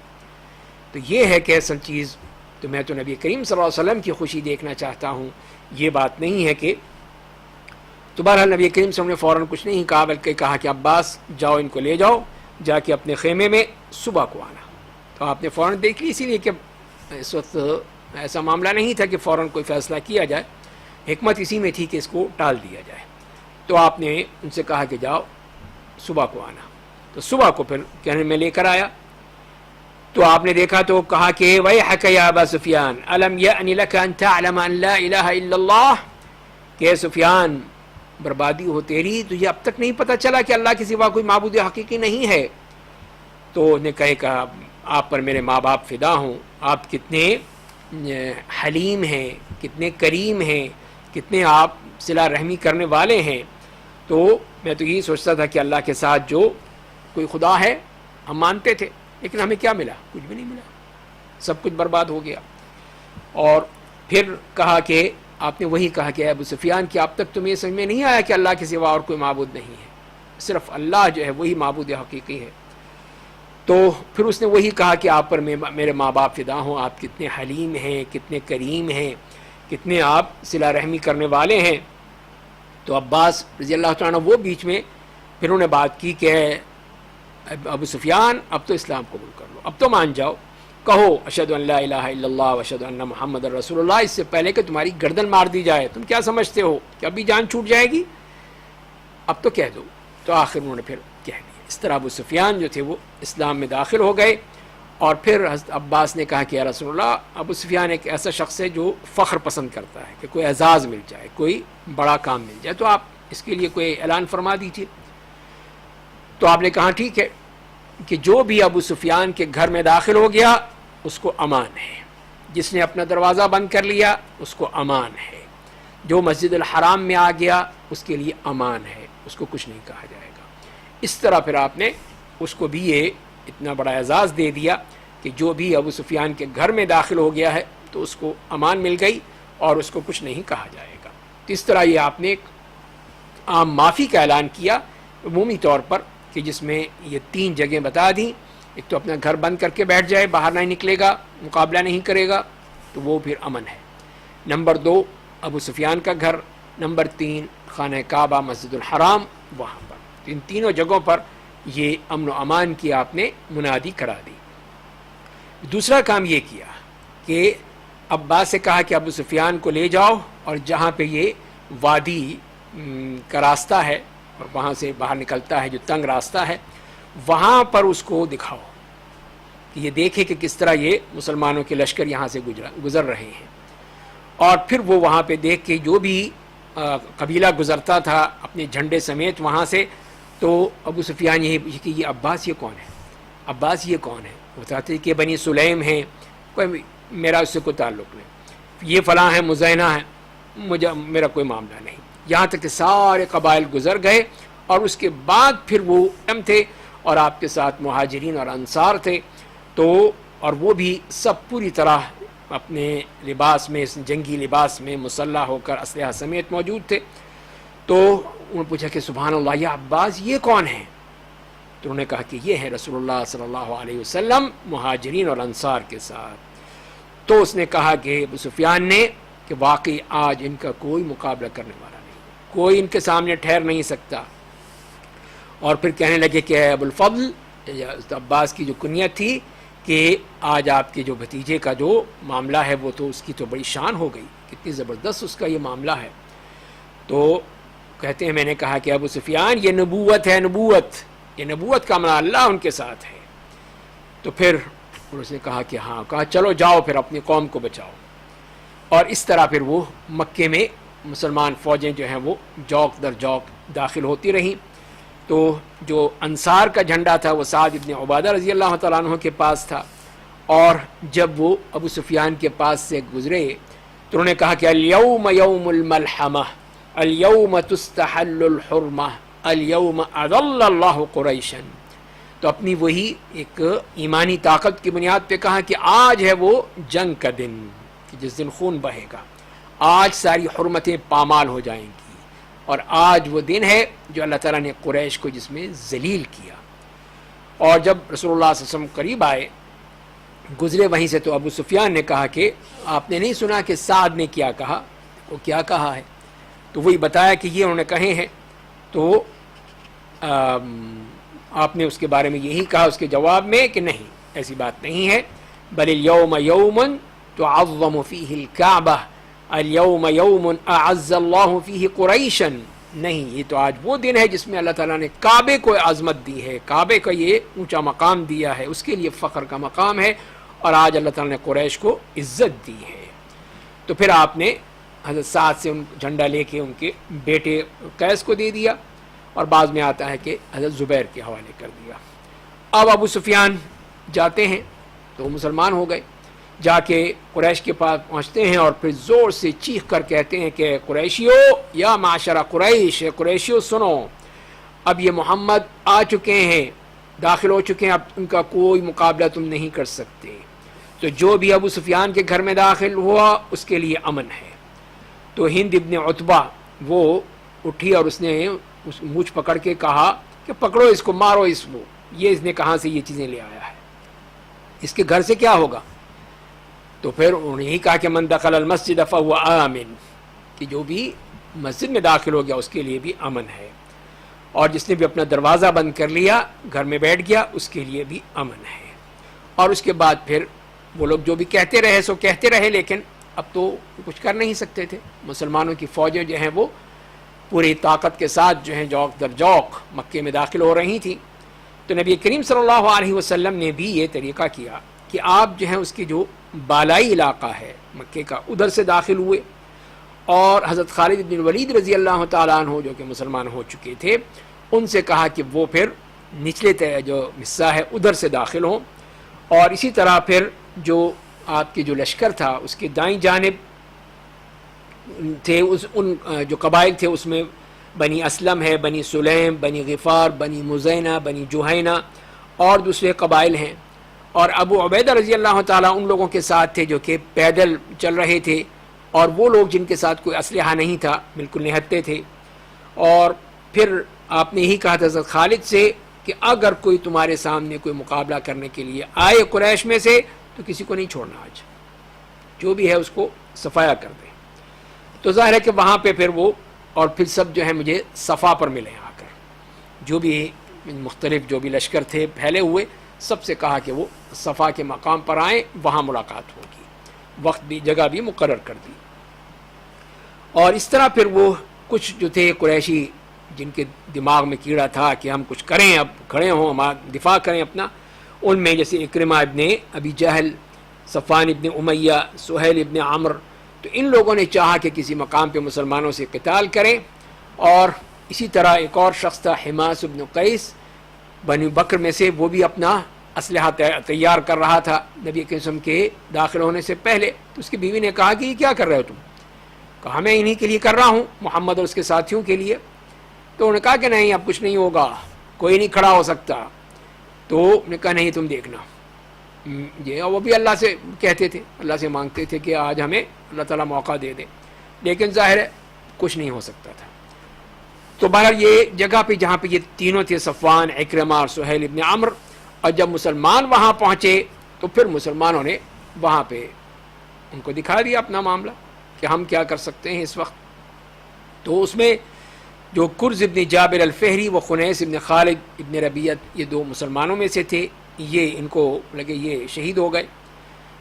تو یہ ہے کہ اصل چیز، تو میں تو نبی کریم صلی اللہ علیہ وسلم کی خوشی دیکھنا چاہتا ہوں، یہ بات نہیں ہے کہ تو بہرحال نبی کریم صلی اللہ علیہ وسلم نے فوراً کچھ نہیں کہا، بلکہ کہا کہ عباس جاؤ ان کو لے جاؤ، جا کے اپنے خیمے میں صبح کو آنا۔ تو آپ نے فوراً دیکھ لی، اسی لیے کہ اس وقت ایسا معاملہ نہیں تھا کہ فوراً کوئی فیصلہ کیا جائے، حکمت اسی میں تھی کہ اس کو ٹال دیا جائے۔ تو آپ نے ان سے کہا کہ جاؤ صبح کو آنا، تو صبح کو پھر کہنے میں لے کر آیا۔ تو آپ نے دیکھا تو کہا کہ وَيْحَكَ يَا أَبَا سُفْيَانَ أَلَمْ يَأْنِ لَكَ أَن تَعْلَمَ أَن لَا إِلَهَ إِلَّا اللَّهُ، کہ سفیان بربادی ہو تیری، تجھے اب تک نہیں پتہ چلا کہ اللہ کے سوا کوئی معبود حقیقی نہیں ہے۔ تو نے کہا آپ پر میرے ماں باپ فدا ہوں، آپ کتنے حلیم ہیں، کتنے کریم ہیں، کتنے آپ صلہ رحمی کرنے والے ہیں۔ تو میں تو یہی سوچتا تھا کہ اللہ کے ساتھ جو کوئی خدا ہے ہم مانتے تھے، لیکن ہمیں کیا ملا؟ کچھ بھی نہیں ملا، سب کچھ برباد ہو گیا۔ اور پھر کہا کہ آپ نے وہی کہا کہ ابو سفیان کہ اب تک تمہیں سمجھ میں نہیں آیا کہ اللہ کے سوا اور کوئی معبود نہیں ہے، صرف اللہ جو ہے وہی معبود حقیقی ہے۔ تو پھر اس نے وہی کہا کہ آپ پر میرے ماں باپ فدا ہوں، آپ کتنے حلیم ہیں، کتنے کریم ہیں، کتنے آپ صلہ رحمی کرنے والے ہیں۔ تو عباس رضی اللہ تعالیٰ عنہ وہ بیچ میں پھر انہوں نے بات کی کہ ابو سفیان اب تو اسلام قبول کر لو، اب تو مان جاؤ، کہو اشہد ان لا الہ الا اللہ واشہد ان محمد رسول اللہ، اس سے پہلے کہ تمہاری گردن مار دی جائے۔ تم کیا سمجھتے ہو کہ ابھی جان چھوٹ جائے گی؟ اب تو کہہ دو۔ تو آخر انہوں نے پھر کہہ دیا۔ اس طرح ابو سفیان جو تھے وہ اسلام میں داخل ہو گئے۔ اور پھر حضرت عباس نے کہا کہ یا رسول اللہ، ابو سفیان ایک ایسا شخص ہے جو فخر پسند کرتا ہے کہ کوئی اعزاز مل جائے، کوئی بڑا کام مل جائے، تو آپ اس کے لیے کوئی اعلان فرما دیجیے۔ تو آپ نے کہا ٹھیک ہے کہ جو بھی ابو سفیان کے گھر میں داخل ہو گیا اس کو امان ہے، جس نے اپنا دروازہ بند کر لیا اس کو امان ہے، جو مسجد الحرام میں آ گیا اس کے لیے امان ہے، اس کو کچھ نہیں کہا جائے گا۔ اس طرح پھر آپ نے اس کو بھی یہ اتنا بڑا اعزاز دے دیا کہ جو بھی ابو سفیان کے گھر میں داخل ہو گیا ہے تو اس کو امان مل گئی اور اس کو کچھ نہیں کہا جائے گا۔ تو اس طرح یہ آپ نے ایک عام معافی کا اعلان کیا عمومی طور پر، کہ جس میں یہ 3 جگہیں بتا دیں، ایک تو اپنا گھر بند کر کے بیٹھ جائے، باہر نہیں نکلے گا، مقابلہ نہیں کرے گا، تو وہ پھر امن ہے۔ نمبر 2 ابو سفیان کا گھر، نمبر 3 خانہ کعبہ مسجد الحرام، وہاں پر ان تینوں جگہوں پر یہ امن و امان کی آپ نے منادی کرا دی۔ دوسرا کام یہ کیا کہ عباس سے کہا کہ ابو سفیان کو لے جاؤ اور جہاں پہ یہ وادی کا راستہ ہے اور وہاں سے باہر نکلتا ہے جو تنگ راستہ ہے، وہاں پر اس کو دکھاؤ کہ یہ دیکھے کہ کس طرح یہ مسلمانوں کے لشکر یہاں سے گزر رہے ہیں۔ اور پھر وہ وہاں پہ دیکھ کے جو بھی قبیلہ گزرتا تھا اپنے جھنڈے سمیت وہاں سے، تو ابو سفیان یہی کہ یہ عباس یہ کون ہے، عباس یہ کون ہے؟ وہ بتاتے کہ بنی سلیم ہیں، کوئی میرا اس سے کوئی تعلق نہیں، یہ فلاں ہے، مزینہ ہے، میرا کوئی معاملہ نہیں۔ یہاں تک کہ سارے قبائل گزر گئے اور اس کے بعد پھر وہ تھے اور آپ کے ساتھ مہاجرین اور انصار تھے، تو اور وہ بھی سب پوری طرح اپنے لباس میں، جنگی لباس میں مسلح ہو کر اسلحہ سمیت موجود تھے۔ تو انہوں نے پوچھا کہ سبحان اللہ یا عباس یہ کون ہیں؟ تو انہوں نے کہا کہ یہ ہے رسول اللہ صلی اللہ علیہ وسلم مہاجرین اور انصار کے ساتھ۔ تو اس نے کہا کہ ابو سفیان نے کہ واقعی آج ان کا کوئی مقابلہ کرنے والا نہیں، کوئی ان کے سامنے ٹھہر نہیں سکتا۔ اور پھر کہنے لگے کہ اے ابو الفضل، عباس کی جو کنیت تھی کہ آج آپ کے جو بھتیجے کا جو معاملہ ہے وہ تو اس کی تو بڑی شان ہو گئی، کتنی زبردست اس کا یہ معاملہ ہے۔ تو کہتے ہیں میں نے کہا کہ ابو سفیان یہ نبوت ہے، نبوت، یہ نبوت کا معاملہ اللہ ان کے ساتھ ہے۔ تو پھر اس نے کہا کہ ہاں، کہا چلو جاؤ پھر اپنی قوم کو بچاؤ۔ اور اس طرح پھر وہ مکے میں مسلمان فوجیں جو ہیں وہ جوک در جوک داخل ہوتی رہیں۔ تو جو انصار کا جھنڈا تھا وہ سعد ابن عبادہ رضی اللہ تعالیٰ عنہ کے پاس تھا، اور جب وہ ابو سفیان کے پاس سے گزرے تو انہوں نے کہا کہ الیوم یوم الملحمہ، الیوم تستحل الحرمہ الیوم اضل اللہ قریشن. تو اپنی وہی ایک ایمانی طاقت کی بنیاد پہ کہا کہ آج ہے وہ جنگ کا دن کہ جس دن خون بہے گا، آج ساری حرمتیں پامال ہو جائیں گی، اور آج وہ دن ہے جو اللہ تعالیٰ نے قریش کو جس میں ذلیل کیا. اور جب رسول اللہ صلی اللہ علیہ وسلم قریب آئے، گزرے وہیں سے، تو ابو سفیان نے کہا کہ آپ نے نہیں سنا کہ سعد نے کیا کہا؟ وہ کیا کہا ہے؟ تو وہی بتایا کہ یہ انہوں نے کہے ہیں. تو آپ نے اس کے بارے میں یہی کہا اس کے جواب میں کہ نہیں، ایسی بات نہیں ہے. بل الیوم یوم تعظم فیہ الکعبہ الیوم یوم اعز اللہ فیہ قریشا. نہیں، یہ تو آج وہ دن ہے جس میں اللہ تعالیٰ نے کعبے کو عظمت دی ہے، کعبے کا یہ اونچا مقام دیا ہے، اس کے لیے فخر کا مقام ہے، اور آج اللہ تعالیٰ نے قریش کو عزت دی ہے. تو پھر آپ نے حضرت سعد سے ان جھنڈا لے کے ان کے بیٹے قیس کو دے دیا، اور بعض میں آتا ہے کہ حضرت زبیر کے حوالے کر دیا. اب ابو سفیان جاتے ہیں تو وہ مسلمان ہو گئے، جا کے قریش کے پاس پہنچتے ہیں اور پھر زور سے چیخ کر کہتے ہیں کہ قریشیو یا معاشرہ قریش، قریشیو سنو، اب یہ محمد آ چکے ہیں، داخل ہو چکے ہیں، اب ان کا کوئی مقابلہ تم نہیں کر سکتے. تو جو بھی ابو سفیان کے گھر میں داخل ہوا اس کے لیے امن ہے. تو ہند ابن عتبہ وہ اٹھی اور اس نے اس مونچھ پکڑ کے کہا کہ پکڑو اس کو، مارو اس کو، اس نے کہاں سے یہ چیزیں لے آیا ہے، اس کے گھر سے کیا ہوگا؟ تو پھر انہوں نے یہی کہا کہ من دخل المسجد فهو آمن، کہ جو بھی مسجد میں داخل ہو گیا اس کے لیے بھی امن ہے، اور جس نے بھی اپنا دروازہ بند کر لیا، گھر میں بیٹھ گیا، اس کے لیے بھی امن ہے. اور اس کے بعد پھر وہ لوگ جو بھی کہتے رہے سو کہتے رہے، لیکن اب تو کچھ کر نہیں سکتے تھے. مسلمانوں کی فوجیں جو ہیں وہ پوری طاقت کے ساتھ جو ہیں جوق در جوق مکے میں داخل ہو رہی تھیں. تو نبی کریم صلی اللہ علیہ وسلم نے بھی یہ طریقہ کیا کہ آپ جو ہیں اس کی جو بالائی علاقہ ہے مکے کا، ادھر سے داخل ہوئے، اور حضرت خالد بن ولید رضی اللہ تعالیٰ عنہ جو کہ مسلمان ہو چکے تھے، ان سے کہا کہ وہ پھر نچلے جو حصہ ہے ادھر سے داخل ہوں. اور اسی طرح پھر جو آپ کے جو لشکر تھا اس کی دائیں جانب تھے ان جو قبائل تھے، اس میں بنی اسلم ہے، بنی سلیم، بنی غفار، بنی مزینہ، بنی جوہینہ، اور دوسرے قبائل ہیں. اور ابو عبیدہ رضی اللہ تعالیٰ ان لوگوں کے ساتھ تھے جو کہ پیدل چل رہے تھے، اور وہ لوگ جن کے ساتھ کوئی اسلحہ نہیں تھا، بالکل نہتے تھے. اور پھر آپ نے یہی کہا تھا حضرت خالد سے کہ اگر کوئی تمہارے سامنے کوئی مقابلہ کرنے کے لیے آئے قریش میں سے تو کسی کو نہیں چھوڑنا، آج جو بھی ہے اس کو صفایا کر دیں. تو ظاہر ہے کہ وہاں پہ پھر وہ اور پھر سب جو ہے مجھے صفا پر ملے آ کر، جو بھی مختلف جو بھی لشکر تھے پھیلے ہوئے، سب سے کہا کہ وہ صفا کے مقام پر آئیں، وہاں ملاقات ہوگی. وقت بھی جگہ بھی مقرر کر دی. اور اس طرح پھر وہ کچھ جو تھے قریشی جن کے دماغ میں کیڑا تھا کہ ہم کچھ کریں، اب کھڑے ہوں، ہم دفاع کریں اپنا، ان میں جیسے اکرمہ ابن ابی جہل، صفوان ابن امیہ، سہیل ابن عمر، تو ان لوگوں نے چاہا کہ کسی مقام پہ مسلمانوں سے قتال کریں. اور اسی طرح ایک اور شخص تھا حماس ابن قیس بنی بکر میں سے، وہ بھی اپنا اسلحہ تیار کر رہا تھا نبی کے جسم کے داخل ہونے سے پہلے. تو اس کی بیوی نے کہا کہ یہ کیا کر رہے ہو تم؟ کہا میں انہی کے لیے کر رہا ہوں، محمد اور اس کے ساتھیوں کے لیے. تو انہوں نے کہا کہ نہیں، اب کچھ نہیں ہوگا، کوئی نہیں کھڑا ہو سکتا. تو انہوں نے کہا نہیں تم دیکھنا. یہ وہ بھی اللہ سے کہتے تھے، اللہ سے مانگتے تھے کہ آج ہمیں اللہ تعالیٰ موقع دے دے، لیکن ظاہر ہے کچھ نہیں ہو سکتا تھا. تو بہرحال یہ جگہ پہ جہاں پہ یہ تینوں تھے، صفوان، اکرمہ اور سہیل ابن عمر، اور جب مسلمان وہاں پہنچے تو پھر مسلمانوں نے وہاں پہ ان کو دکھا دیا اپنا معاملہ کہ ہم کیا کر سکتے ہیں اس وقت. تو اس میں جو کرز ابن جابر الفہری و خنیس ابن خالد ابن ربیعت، یہ دو مسلمانوں میں سے تھے، یہ ان کو لگے یہ شہید ہو گئے.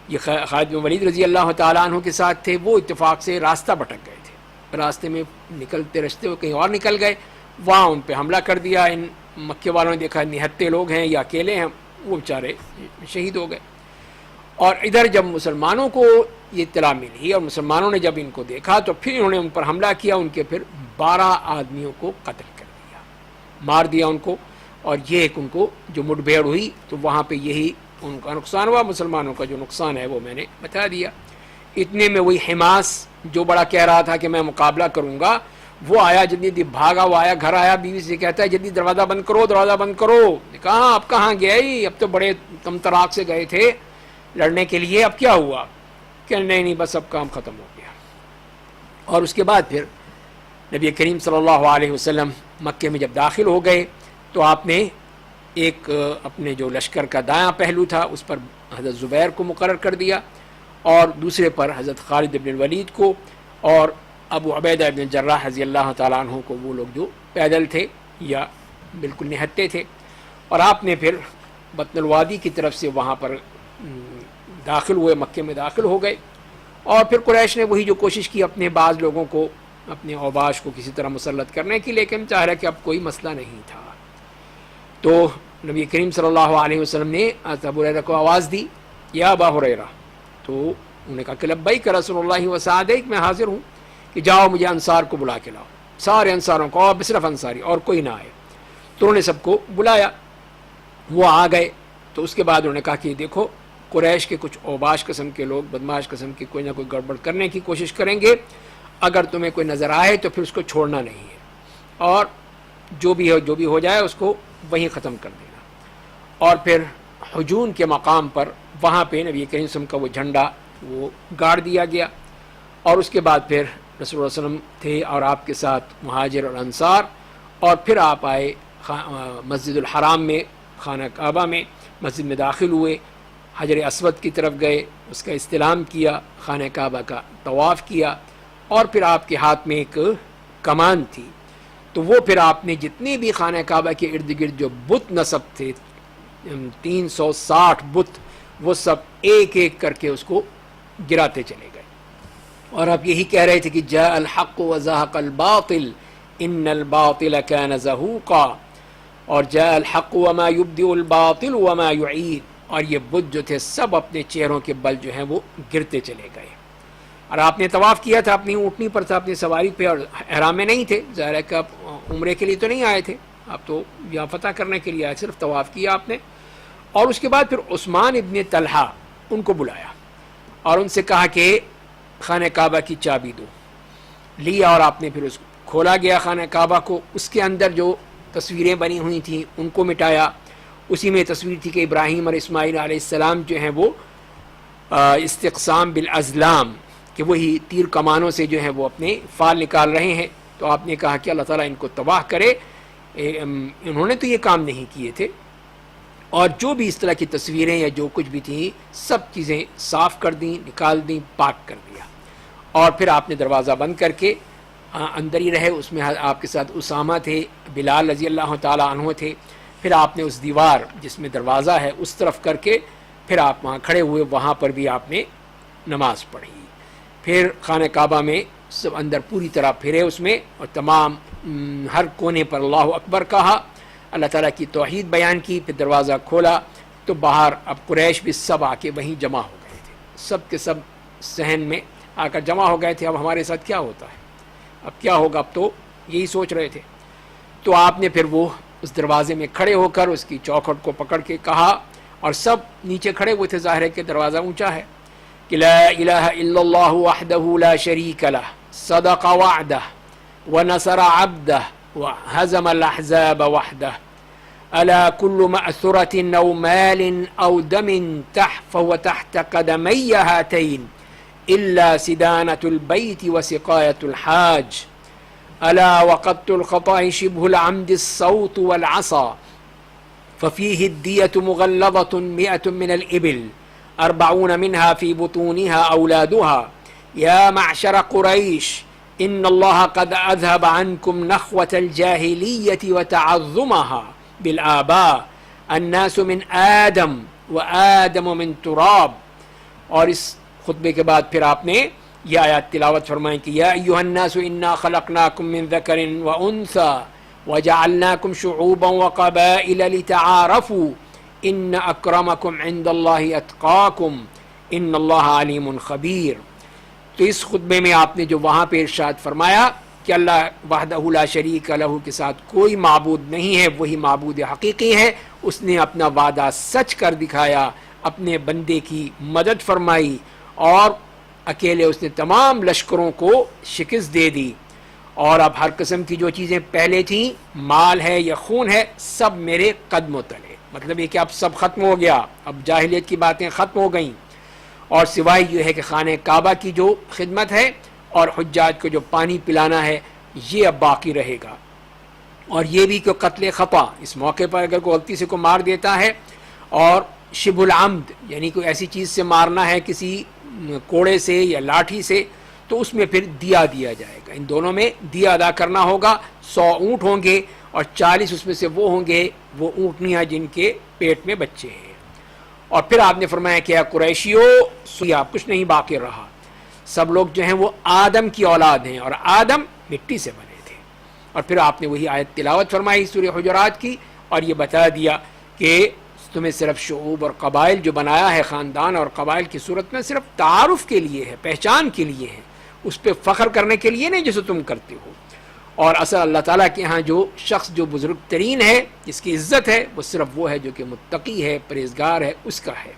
یہ خالد بن ولید رضی اللہ تعالیٰ عنہ کے ساتھ تھے. وہ اتفاق سے راستہ بھٹک گئے تھے، راستے میں نکلتے رستے وہ کہیں اور نکل گئے، وہاں ان پہ حملہ کر دیا. ان مکے والوں نے دیکھا نہتے لوگ ہیں یا اکیلے ہیں، وہ بیچارے شہید ہو گئے. اور ادھر جب مسلمانوں کو یہ اطلاع ملی اور مسلمانوں نے جب ان کو دیکھا تو پھر انہوں نے ان پر حملہ کیا. ان کے پھر 12 آدمیوں کو قتل کر دیا، مار دیا ان کو. اور یہ ایک ان کو جو مٹ بھیڑ ہوئی تو وہاں پہ یہی ان کا نقصان ہوا. مسلمانوں کا جو نقصان ہے وہ میں نے بتا دیا. اتنے میں وہی حماس جو بڑا کہہ رہا تھا کہ میں مقابلہ کروں گا، وہ آیا جلدی جلدی بھاگا، وہ آیا گھر آیا، بیوی سے کہتا ہے جلدی دروازہ بند کرو، دروازہ بند کرو۔ کہا اب کہاں گئے، اب تو بڑے کم طراق سے گئے تھے لڑنے کے لیے، اب کیا ہوا؟ کہ نہیں بس اب کام ختم ہو گیا۔ اور اس کے بعد پھر نبی کریم صلی اللہ علیہ وسلم مکے میں جب داخل ہو گئے تو آپ نے ایک اپنے جو لشکر کا دایاں پہلو تھا اس پر حضرت زبیر کو مقرر کر دیا، اور دوسرے پر حضرت خالد بن الولید کو، اور ابو عبیدہ بن الجراح رضی اللہ تعالیٰ عنہ کو، وہ لوگ جو پیدل تھے یا بالکل نہتے تھے۔ اور آپ نے پھر بطن الوادی کی طرف سے وہاں پر داخل ہوئے، مکے میں داخل ہو گئے۔ اور پھر قریش نے وہی جو کوشش کی اپنے بعض لوگوں کو، اپنے اوباش کو کسی طرح مسلط کرنے کی، لیکن ظاہر ہے کہ اب کوئی مسئلہ نہیں تھا۔ تو نبی کریم صلی اللہ علیہ وسلم نے ابو ہریرہ کو آواز دی، یا ابا ہریرہ، تو انہوں نے کہا کہ لبیک رسول اللہ وسعدیک، میں حاضر ہوں کہ جاؤ مجھے انصار کو بلا کے لاؤ، سارے انصاروں کو، اور صرف انصاری اور کوئی نہ آئے۔ تو انہوں نے سب کو بلایا، وہ آ گئے۔ تو اس کے بعد انہوں نے کہا کہ دیکھو قریش کے کچھ اوباش قسم کے لوگ، بدماش قسم کے، کوئی نہ کوئی گڑبڑ کرنے کی کوشش کریں گے، اگر تمہیں کوئی نظر آئے تو پھر اس کو چھوڑنا نہیں ہے، اور جو بھی ہو جائے اس کو وہیں ختم کر دینا۔ اور پھر حجون کے مقام پر وہاں پہ نبی کریم صلی اللہ علیہ وسلم کا وہ جھنڈا وہ گاڑ دیا گیا، اور اس کے بعد پھر رسول اللہ علیہ وسلم تھے اور آپ کے ساتھ مہاجر اور انصار، اور پھر آپ آئے مسجد الحرام میں، خانہ کعبہ میں، مسجد میں داخل ہوئے، حجر اسود کی طرف گئے، اس کا استلام کیا، خانہ کعبہ کا طواف کیا، اور پھر آپ کے ہاتھ میں ایک کمان تھی، تو وہ پھر آپ نے جتنے بھی خانہ کعبہ کے ارد گرد جو بت نصب تھے، 360 بت، وہ سب ایک ایک کر کے اس کو گراتے چلے گئے۔ اور آپ یہی کہہ رہے تھے کہ جاء الحق وزهق الباطل ان الباطل كان زهوقا، اور جاء الحق وما يبدئ الباطل وما يعيد، اور یہ بت جو تھے سب اپنے چہروں کے بل جو ہیں وہ گرتے چلے گئے۔ اور آپ نے طواف کیا تھا، اپنی اونٹنی پر تھا، اپنی سواری پہ، اور احرام میں نہیں تھے، ظاہر ہے کہ آپ عمرے کے لیے تو نہیں آئے تھے، آپ تو یہاں فتح کرنے کے لیے آئے، صرف طواف کیا آپ نے۔ اور اس کے بعد پھر عثمان ابن طلحہ ان کو بلایا اور ان سے کہا کہ خانہ کعبہ کی چابی دو، لیا، اور آپ نے پھر اس کو کھولا گیا خانہ کعبہ کو، اس کے اندر جو تصویریں بنی ہوئی تھیں ان کو مٹایا۔ اسی میں تصویر تھی کہ ابراہیم اور اسماعیل علیہ السلام جو ہیں وہ استقسام بالازلام، کہ وہی تیر کمانوں سے جو ہیں وہ اپنے فال نکال رہے ہیں۔ تو آپ نے کہا کہ اللہ تعالیٰ ان کو تباہ کرے، انہوں نے تو یہ کام نہیں کیے تھے، اور جو بھی اس طرح کی تصویریں یا جو کچھ بھی تھیں سب چیزیں صاف کر دیں، نکال دیں، پاک کر دیا۔ اور پھر آپ نے دروازہ بند کر کے اندر ہی رہے، اس میں آپ کے ساتھ اسامہ تھے، بلال رضی اللہ تعالیٰ عنہ تھے۔ پھر آپ نے اس دیوار جس میں دروازہ ہے اس طرف کر کے پھر آپ وہاں کھڑے ہوئے، وہاں پر بھی آپ نے نماز پڑھی۔ پھر خانہ کعبہ میں سب اندر پوری طرح پھرے اس میں، اور تمام ہر کونے پر اللہ اکبر کہا، اللہ تعالیٰ کی توحید بیان کی، پھر دروازہ کھولا تو باہر اب قریش بھی سب آ کے وہیں جمع ہو گئے تھے، سب کے سب صحن میں آ کر جمع ہو گئے تھے۔ اب ہمارے ساتھ کیا ہوتا ہے، اب کیا ہوگا، اب تو یہی سوچ رہے تھے۔ تو آپ نے پھر وہ اس دروازے میں کھڑے ہو کر اس کی چوکھٹ کو پکڑ کے کہا، اور سب نیچے کھڑے ہوئے تھے، ظاہر ہے کہ دروازہ اونچا ہے، کہ لا الہ الا اللہ وحدہ لا شریک لہ صدق وعدہ ونصر عبدہ وہزم الاحزاب وحدہ الا كل مأثرة او مال او دم فهو تحت قدمي هاتين الا سدانة البيت وسقاية الحاج الا وقدت الخطأ شبه العمد الصوت والعصا ففيه الدية مغلظة 100 من الإبل 40 منها في بطونها أولادها يا معشر قريش إن الله قد أذهب عنكم نخوة الجاهلية وتعظمها بالآباء الناس من آدم وآدم من تراب۔ اور اس خطبے کے بعد پھر آپ نے یہ آیات تلاوت فرمائیں کہ یا ایھا الناس انا خلقناکم من ذکر وانثی وجعلناکم شعوبا وقبائل لتعارفوا ان اکرمکم عند اللہ اتقاکم ان اللہ علیم خبیر۔ تو اس خطبے میں آپ نے جو وہاں پہ ارشاد فرمایا کہ اللہ وحدہ لا شریک لہ کے ساتھ کوئی معبود نہیں ہے، وہی معبود حقیقی ہے، اس نے اپنا وعدہ سچ کر دکھایا، اپنے بندے کی مدد فرمائی، اور اکیلے اس نے تمام لشکروں کو شکست دے دی، اور اب ہر قسم کی جو چیزیں پہلے تھیں، مال ہے یا خون ہے، سب میرے قدموں تلے. مطلب یہ کہ اب سب ختم ہو گیا، اب جاہلیت کی باتیں ختم ہو گئیں، اور سوائے یہ ہے کہ خانہ کعبہ کی جو خدمت ہے اور حجاج کو جو پانی پلانا ہے یہ اب باقی رہے گا. اور یہ بھی کہ قتل خطا، اس موقع پر اگر کوئی غلطی سے کو مار دیتا ہے، اور شبہ العمد یعنی کوئی ایسی چیز سے مارنا ہے، کسی کوڑے سے یا لاٹھی سے، تو اس میں پھر دیا جائے گا. ان دونوں میں دیا ادا کرنا ہوگا. 100 اونٹ ہوں گے اور 40 اس میں سے وہ ہوں گے وہ اونٹنیاں جن کے پیٹ میں بچے ہیں. اور پھر آپ نے فرمایا کہ اے قریشیو، سویا کچھ نہیں باقی رہا، سب لوگ جو ہیں وہ آدم کی اولاد ہیں، اور آدم مٹی سے بنے تھے. اور پھر آپ نے وہی آیت تلاوت فرمائی سورہ حجرات کی، اور یہ بتا دیا کہ تمہیں صرف شعوب اور قبائل جو بنایا ہے، خاندان اور قبائل کی صورت میں، صرف تعارف کے لیے ہے، پہچان کے لیے ہے، اس پہ فخر کرنے کے لیے نہیں جسے تم کرتے ہو. اور اصل اللہ تعالیٰ کے ہاں جو شخص جو بزرگ ترین ہے، جس کی عزت ہے، وہ صرف وہ ہے جو کہ متقی ہے، پرہیزگار ہے، اس کا ہے.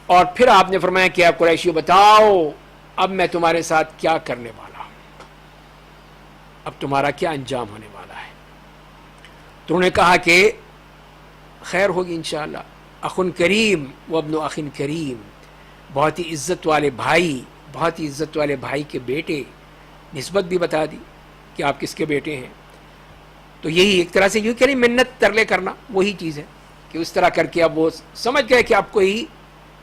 اور پھر آپ نے فرمایا کہ آپ قریشیو بتاؤ اب میں تمہارے ساتھ کیا کرنے والا ہوں، اب تمہارا کیا انجام ہونے والا ہے. تو انہوں نے کہا کہ خیر ہوگی انشاءاللہ. اخن کریم و ابن اخن کریم، بہت ہی عزت والے بھائی، بہت ہی عزت والے بھائی کے بیٹے. نسبت بھی بتا دی کہ آپ کس کے بیٹے ہیں. تو یہی ایک طرح سے یوں کہ منت ترلے کرنا وہی چیز ہے کہ اس طرح کر کے اب وہ سمجھ گئے کہ اب کوئی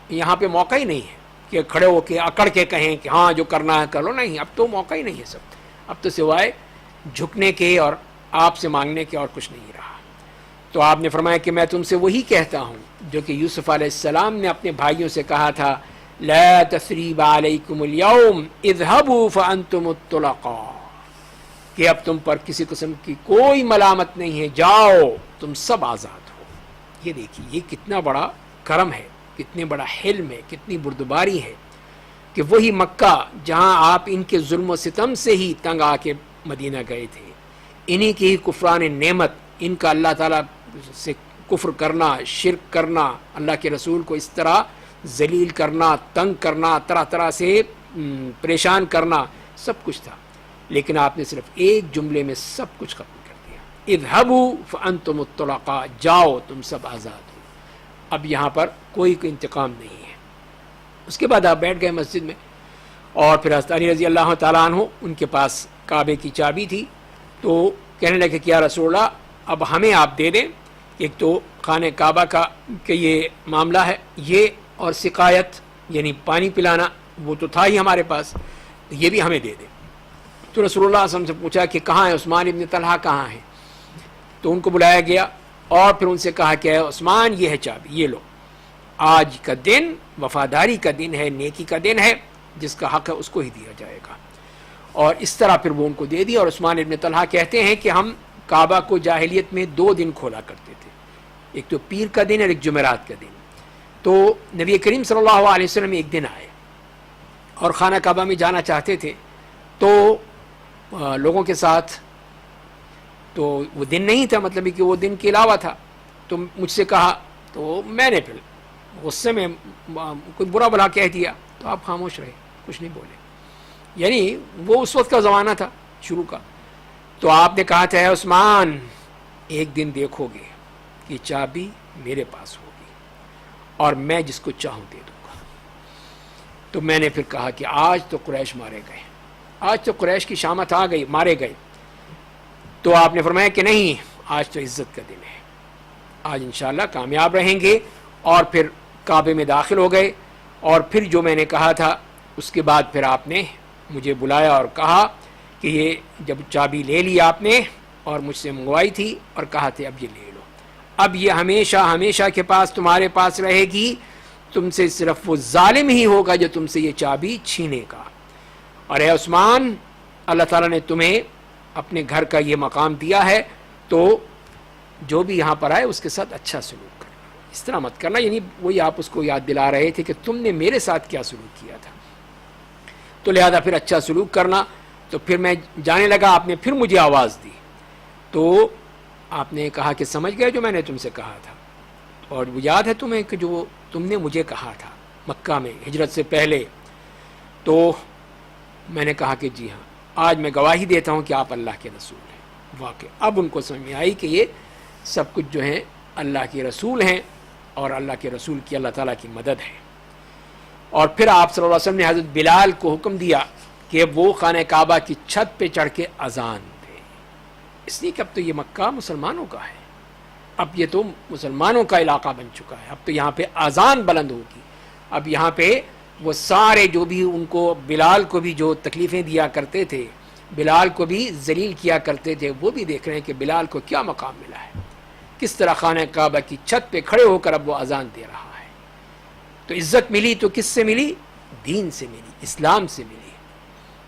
یہاں پہ موقع ہی نہیں ہے کہ کھڑے ہو کے اکڑ کے کہیں کہ ہاں جو کرنا ہے کر لو. نہیں، اب تو موقع ہی نہیں ہے. سب اب تو سوائے جھکنے کے اور آپ سے مانگنے کے اور کچھ نہیں رہا. تو آپ نے فرمایا کہ میں تم سے وہی کہتا ہوں جو کہ یوسف علیہ السلام نے اپنے بھائیوں سے کہا تھا، لا تثریب علیکم اليوم اذهبوا فانتم الطلقاء، کہ اب تم پر کسی قسم کی کوئی ملامت نہیں ہے، جاؤ تم سب آزاد ہو. یہ دیکھیے یہ کتنا بڑا کرم ہے، کتنے بڑا حلم ہے، کتنی بردباری ہے کہ وہی مکہ جہاں آپ ان کے ظلم و ستم سے ہی تنگ آ کے مدینہ گئے تھے، انہی کی ہی کفران نعمت، ان کا اللہ تعالیٰ سے کفر کرنا، شرک کرنا، اللہ کے رسول کو اس طرح ذلیل کرنا، تنگ کرنا، طرح طرح سے پریشان کرنا، سب کچھ تھا. لیکن آپ نے صرف ایک جملے میں سب کچھ ختم کر دیا، اذهبوا فانتم الطلقاء، جاؤ تم سب آزاد ہو. اب یہاں پر کوئی انتقام نہیں ہے. اس کے بعد آپ بیٹھ گئے مسجد میں، اور پھر حضرت علی رضی اللہ تعالیٰ عنہ ان کے پاس کعبے کی چابی تھی، تو کہنے لگے کہ یا رسول اللہ اب ہمیں آپ دے دیں، ایک تو خانہ کعبہ کا کہ یہ معاملہ ہے، یہ اور سقایت یعنی پانی پلانا وہ تو تھا ہی ہمارے پاس، یہ بھی ہمیں دے دیں. تو رسول اللہ صلی اللہ علیہ وسلم سے پوچھا کہ کہاں ہے عثمان ابن طلحہ، کہاں ہیں؟ تو ان کو بلایا گیا اور پھر ان سے کہا کہ اے عثمان یہ ہے چابی، یہ لو، آج کا دن وفاداری کا دن ہے، نیکی کا دن ہے، جس کا حق ہے اس کو ہی دیا جائے گا. اور اس طرح پھر وہ ان کو دے دی. اور عثمان ابن طلحہ کہتے ہیں کہ ہم کعبہ کو جاہلیت میں 2 دن کھولا کرتے تھے، ایک تو پیر کا دن اور ایک جمعرات کا دن. تو نبی کریم صلی اللہ علیہ وسلم ایک دن آئے اور خانہ کعبہ میں جانا چاہتے تھے، تو لوگوں کے ساتھ، تو وہ دن نہیں تھا، مطلب کہ وہ دن کے علاوہ تھا. تو مجھ سے کہا، تو میں نے پھر غصے میں کوئی برا بھلا کہہ دیا، تو آپ خاموش رہے، کچھ نہیں بولے. یعنی وہ اس وقت کا زمانہ تھا شروع کا. تو آپ نے کہا تھا اے عثمان ایک دن دیکھو گے کہ چابی میرے پاس ہوگی اور میں جس کو چاہوں دے دوں گا. تو میں نے پھر کہا کہ آج تو قریش مارے گئے، آج تو قریش کی شامت آ گئی، مارے گئے. تو آپ نے فرمایا کہ نہیں، آج تو عزت کا دن ہے، آج انشاءاللہ کامیاب رہیں گے. اور پھر کعبے میں داخل ہو گئے. اور پھر جو میں نے کہا تھا اس کے بعد پھر آپ نے مجھے بلایا اور کہا کہ یہ جب چابی لے لی آپ نے اور مجھ سے منگوائی تھی اور کہا تھے اب یہ لے لو، اب یہ ہمیشہ ہمیشہ کے پاس تمہارے پاس رہے گی، تم سے صرف وہ ظالم ہی ہوگا جو تم سے یہ چابی چھینے گا. اور اے عثمان اللہ تعالیٰ نے تمہیں اپنے گھر کا یہ مقام دیا ہے، تو جو بھی یہاں پر آئے اس کے ساتھ اچھا سلوک کرنا، اس طرح مت کرنا. یعنی وہی آپ اس کو یاد دلا رہے تھے کہ تم نے میرے ساتھ کیا سلوک کیا تھا، تو لہذا پھر اچھا سلوک کرنا. تو پھر میں جانے لگا، آپ نے پھر مجھے آواز دی، تو آپ نے کہا کہ سمجھ گئے جو میں نے تم سے کہا تھا، اور وہ یاد ہے تمہیں کہ جو تم نے مجھے کہا تھا، مکہ میں ہجرت سے پہلے. تو میں نے کہا کہ جی ہاں. آج میں گواہی دیتا ہوں کہ آپ اللہ کے رسول ہیں۔ واقع اب ان کو سمجھ میں آئی کہ یہ سب کچھ جو ہیں اللہ کے رسول ہیں اور اللہ کے رسول کی اللہ تعالیٰ کی مدد ہے۔ اور پھر آپ صلی اللہ علیہ وسلم نے حضرت بلال کو حکم دیا کہ وہ خانہ کعبہ کی چھت پہ چڑھ کے اذان دے، اس لیے کہ اب تو یہ مکہ مسلمانوں کا ہے، اب یہ تو مسلمانوں کا علاقہ بن چکا ہے، اب تو یہاں پہ اذان بلند ہوگی۔ اب یہاں پہ وہ سارے جو بھی ان کو بلال کو بھی جو تکلیفیں دیا کرتے تھے، بلال کو بھی ذلیل کیا کرتے تھے، وہ بھی دیکھ رہے ہیں کہ بلال کو کیا مقام ملا ہے، کس طرح خانہ کعبہ کی چھت پہ کھڑے ہو کر اب وہ اذان دے رہا ہے۔ تو عزت ملی تو کس سے ملی؟ دین سے ملی، اسلام سے ملی۔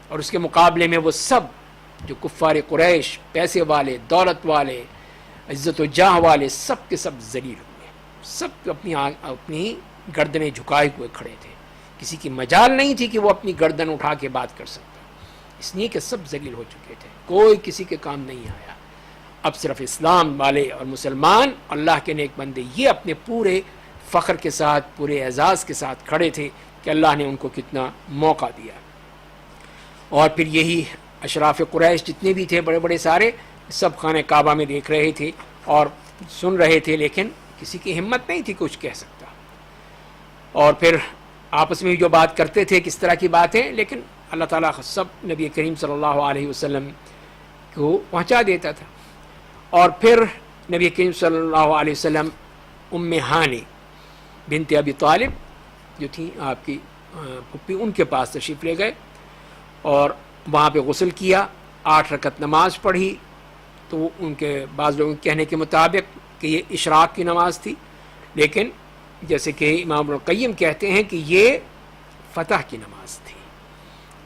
اور اس کے مقابلے میں وہ سب جو کفار قریش، پیسے والے، دولت والے، عزت و جاہ والے، سب کے سب ذلیل ہوئے، سب اپنی گردنیں جھکائے ہوئے کھڑے تھے، کسی کی مجال نہیں تھی کہ وہ اپنی گردن اٹھا کے بات کر سکتا، اس لیے کہ سب ذلیل ہو چکے تھے، کوئی کسی کے کام نہیں آیا۔ اب صرف اسلام والے اور مسلمان، اللہ کے نیک بندے، یہ اپنے پورے فخر کے ساتھ، پورے اعزاز کے ساتھ کھڑے تھے کہ اللہ نے ان کو کتنا موقع دیا۔ اور پھر یہی اشراف قریش جتنے بھی تھے بڑے بڑے سارے، سب خانہ کعبہ میں دیکھ رہے تھے اور سن رہے تھے، لیکن کسی کی ہمت نہیں تھی کچھ کہہ سکتا۔ اور پھر آپس میں جو بات کرتے تھے کس طرح کی باتیں، لیکن اللہ تعالیٰ سب نبی کریم صلی اللہ علیہ وسلم کو پہنچا دیتا تھا۔ اور پھر نبی کریم صلی اللہ علیہ وسلم ام ہانی بنت ابی طالب جو تھیں آپ کی پھپھی، ان کے پاس تشریف لے گئے اور وہاں پہ غسل کیا، 8 رکعت نماز پڑھی۔ تو ان کے بعض لوگوں کے کہنے کے مطابق کہ یہ اشراق کی نماز تھی، لیکن جیسے کہ امام ابن القیم کہتے ہیں کہ یہ فتح کی نماز تھی،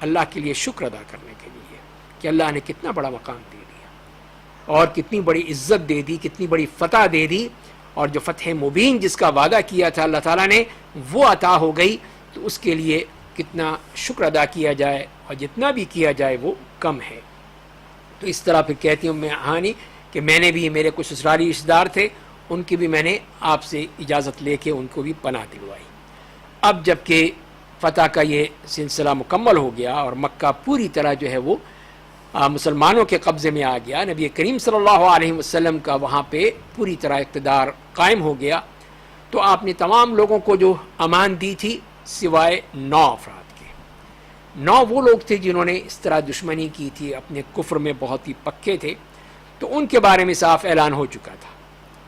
اللہ کے لیے شکر ادا کرنے کے لیے کہ اللہ نے کتنا بڑا مقام دے دیا اور کتنی بڑی عزت دے دی، کتنی بڑی فتح دے دی، اور جو فتح مبین جس کا وعدہ کیا تھا اللہ تعالیٰ نے وہ عطا ہو گئی، تو اس کے لیے کتنا شکر ادا کیا جائے، اور جتنا بھی کیا جائے وہ کم ہے۔ تو اس طرح پھر کہتی ہوں میں ہانی کہ میں نے بھی، میرے کچھ سسرالی رشتہ دار تھے، ان کی بھی میں نے آپ سے اجازت لے کے ان کو بھی پناہ دلوائی۔ اب جب کہ فتح کا یہ سلسلہ مکمل ہو گیا اور مکہ پوری طرح جو ہے وہ مسلمانوں کے قبضے میں آ گیا، نبی کریم صلی اللہ علیہ وسلم کا وہاں پہ پوری طرح اقتدار قائم ہو گیا، تو آپ نے تمام لوگوں کو جو امان دی تھی سوائے 9 افراد کے۔ 9 وہ لوگ تھے جنہوں نے اس طرح دشمنی کی تھی، اپنے کفر میں بہت ہی پکے تھے، تو ان کے بارے میں صاف اعلان ہو چکا تھا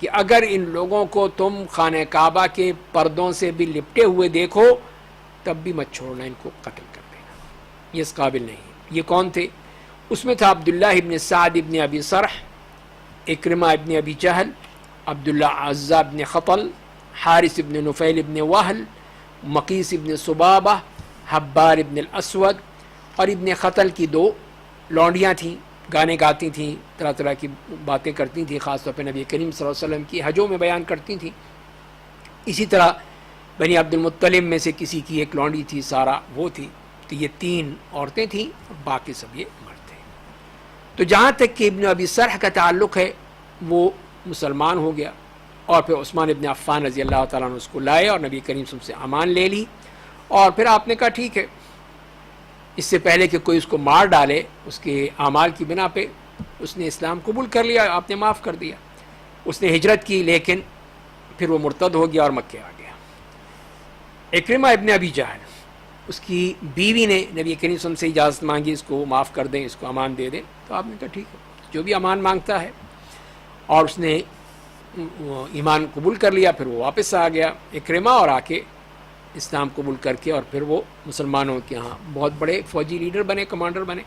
کہ اگر ان لوگوں کو تم خانہ کعبہ کے پردوں سے بھی لپٹے ہوئے دیکھو تب بھی مت چھوڑنا، ان کو قتل کر دینا، یہ اس قابل نہیں۔ یہ کون تھے؟ اس میں تھا عبداللہ ابن سعد ابن ابی سرح، اکرمہ ابن ابی جہل، عبداللہ عزہ ابن خطل، حارث ابن نفیل ابن وحل، مقیس ابن صبابہ، حبار ابن الاسود، اور ابن خطل کی 2 لونڈیاں تھیں، گانے گاتی تھیں، طرح طرح کی باتیں کرتی تھیں، خاص طور پہ نبی کریم صلی اللہ علیہ وسلم کی حجوں میں بیان کرتی تھیں۔ اسی طرح بنی عبد المطلب میں سے کسی کی ایک لونڈی تھی، سارا وہ تھی۔ تو یہ 3 عورتیں تھیں، باقی سب یہ مرد تھے۔ تو جہاں تک کہ ابن ابی سرح کا تعلق ہے وہ مسلمان ہو گیا، اور پھر عثمان ابن عفان رضی اللہ تعالیٰ نے اس کو لائے اور نبی کریم صلی اللہ علیہ وسلم سے امان لے لی، اور پھر آپ نے کہا ٹھیک ہے، اس سے پہلے کہ کوئی اس کو مار ڈالے اس کے اعمال کی بنا پہ، اس نے اسلام قبول کر لیا، آپ نے معاف کر دیا۔ اس نے ہجرت کی لیکن پھر وہ مرتد ہو گیا اور مکے آ گیا۔ اکرمہ ابن ابی جہل، اس کی بیوی نے نبی کریم صلی اللہ علیہ وسلم سے اجازت مانگی اس کو معاف کر دیں، اس کو امان دے دیں، تو آپ نے کہا ٹھیک ہے، جو بھی امان مانگتا ہے، اور اس نے ایمان قبول کر لیا۔ پھر وہ واپس آ گیا اکرمہ، اور آ کے اسلام قبول کر کے، اور پھر وہ مسلمانوں کے ہاں بہت بڑے فوجی لیڈر بنے، کمانڈر بنے۔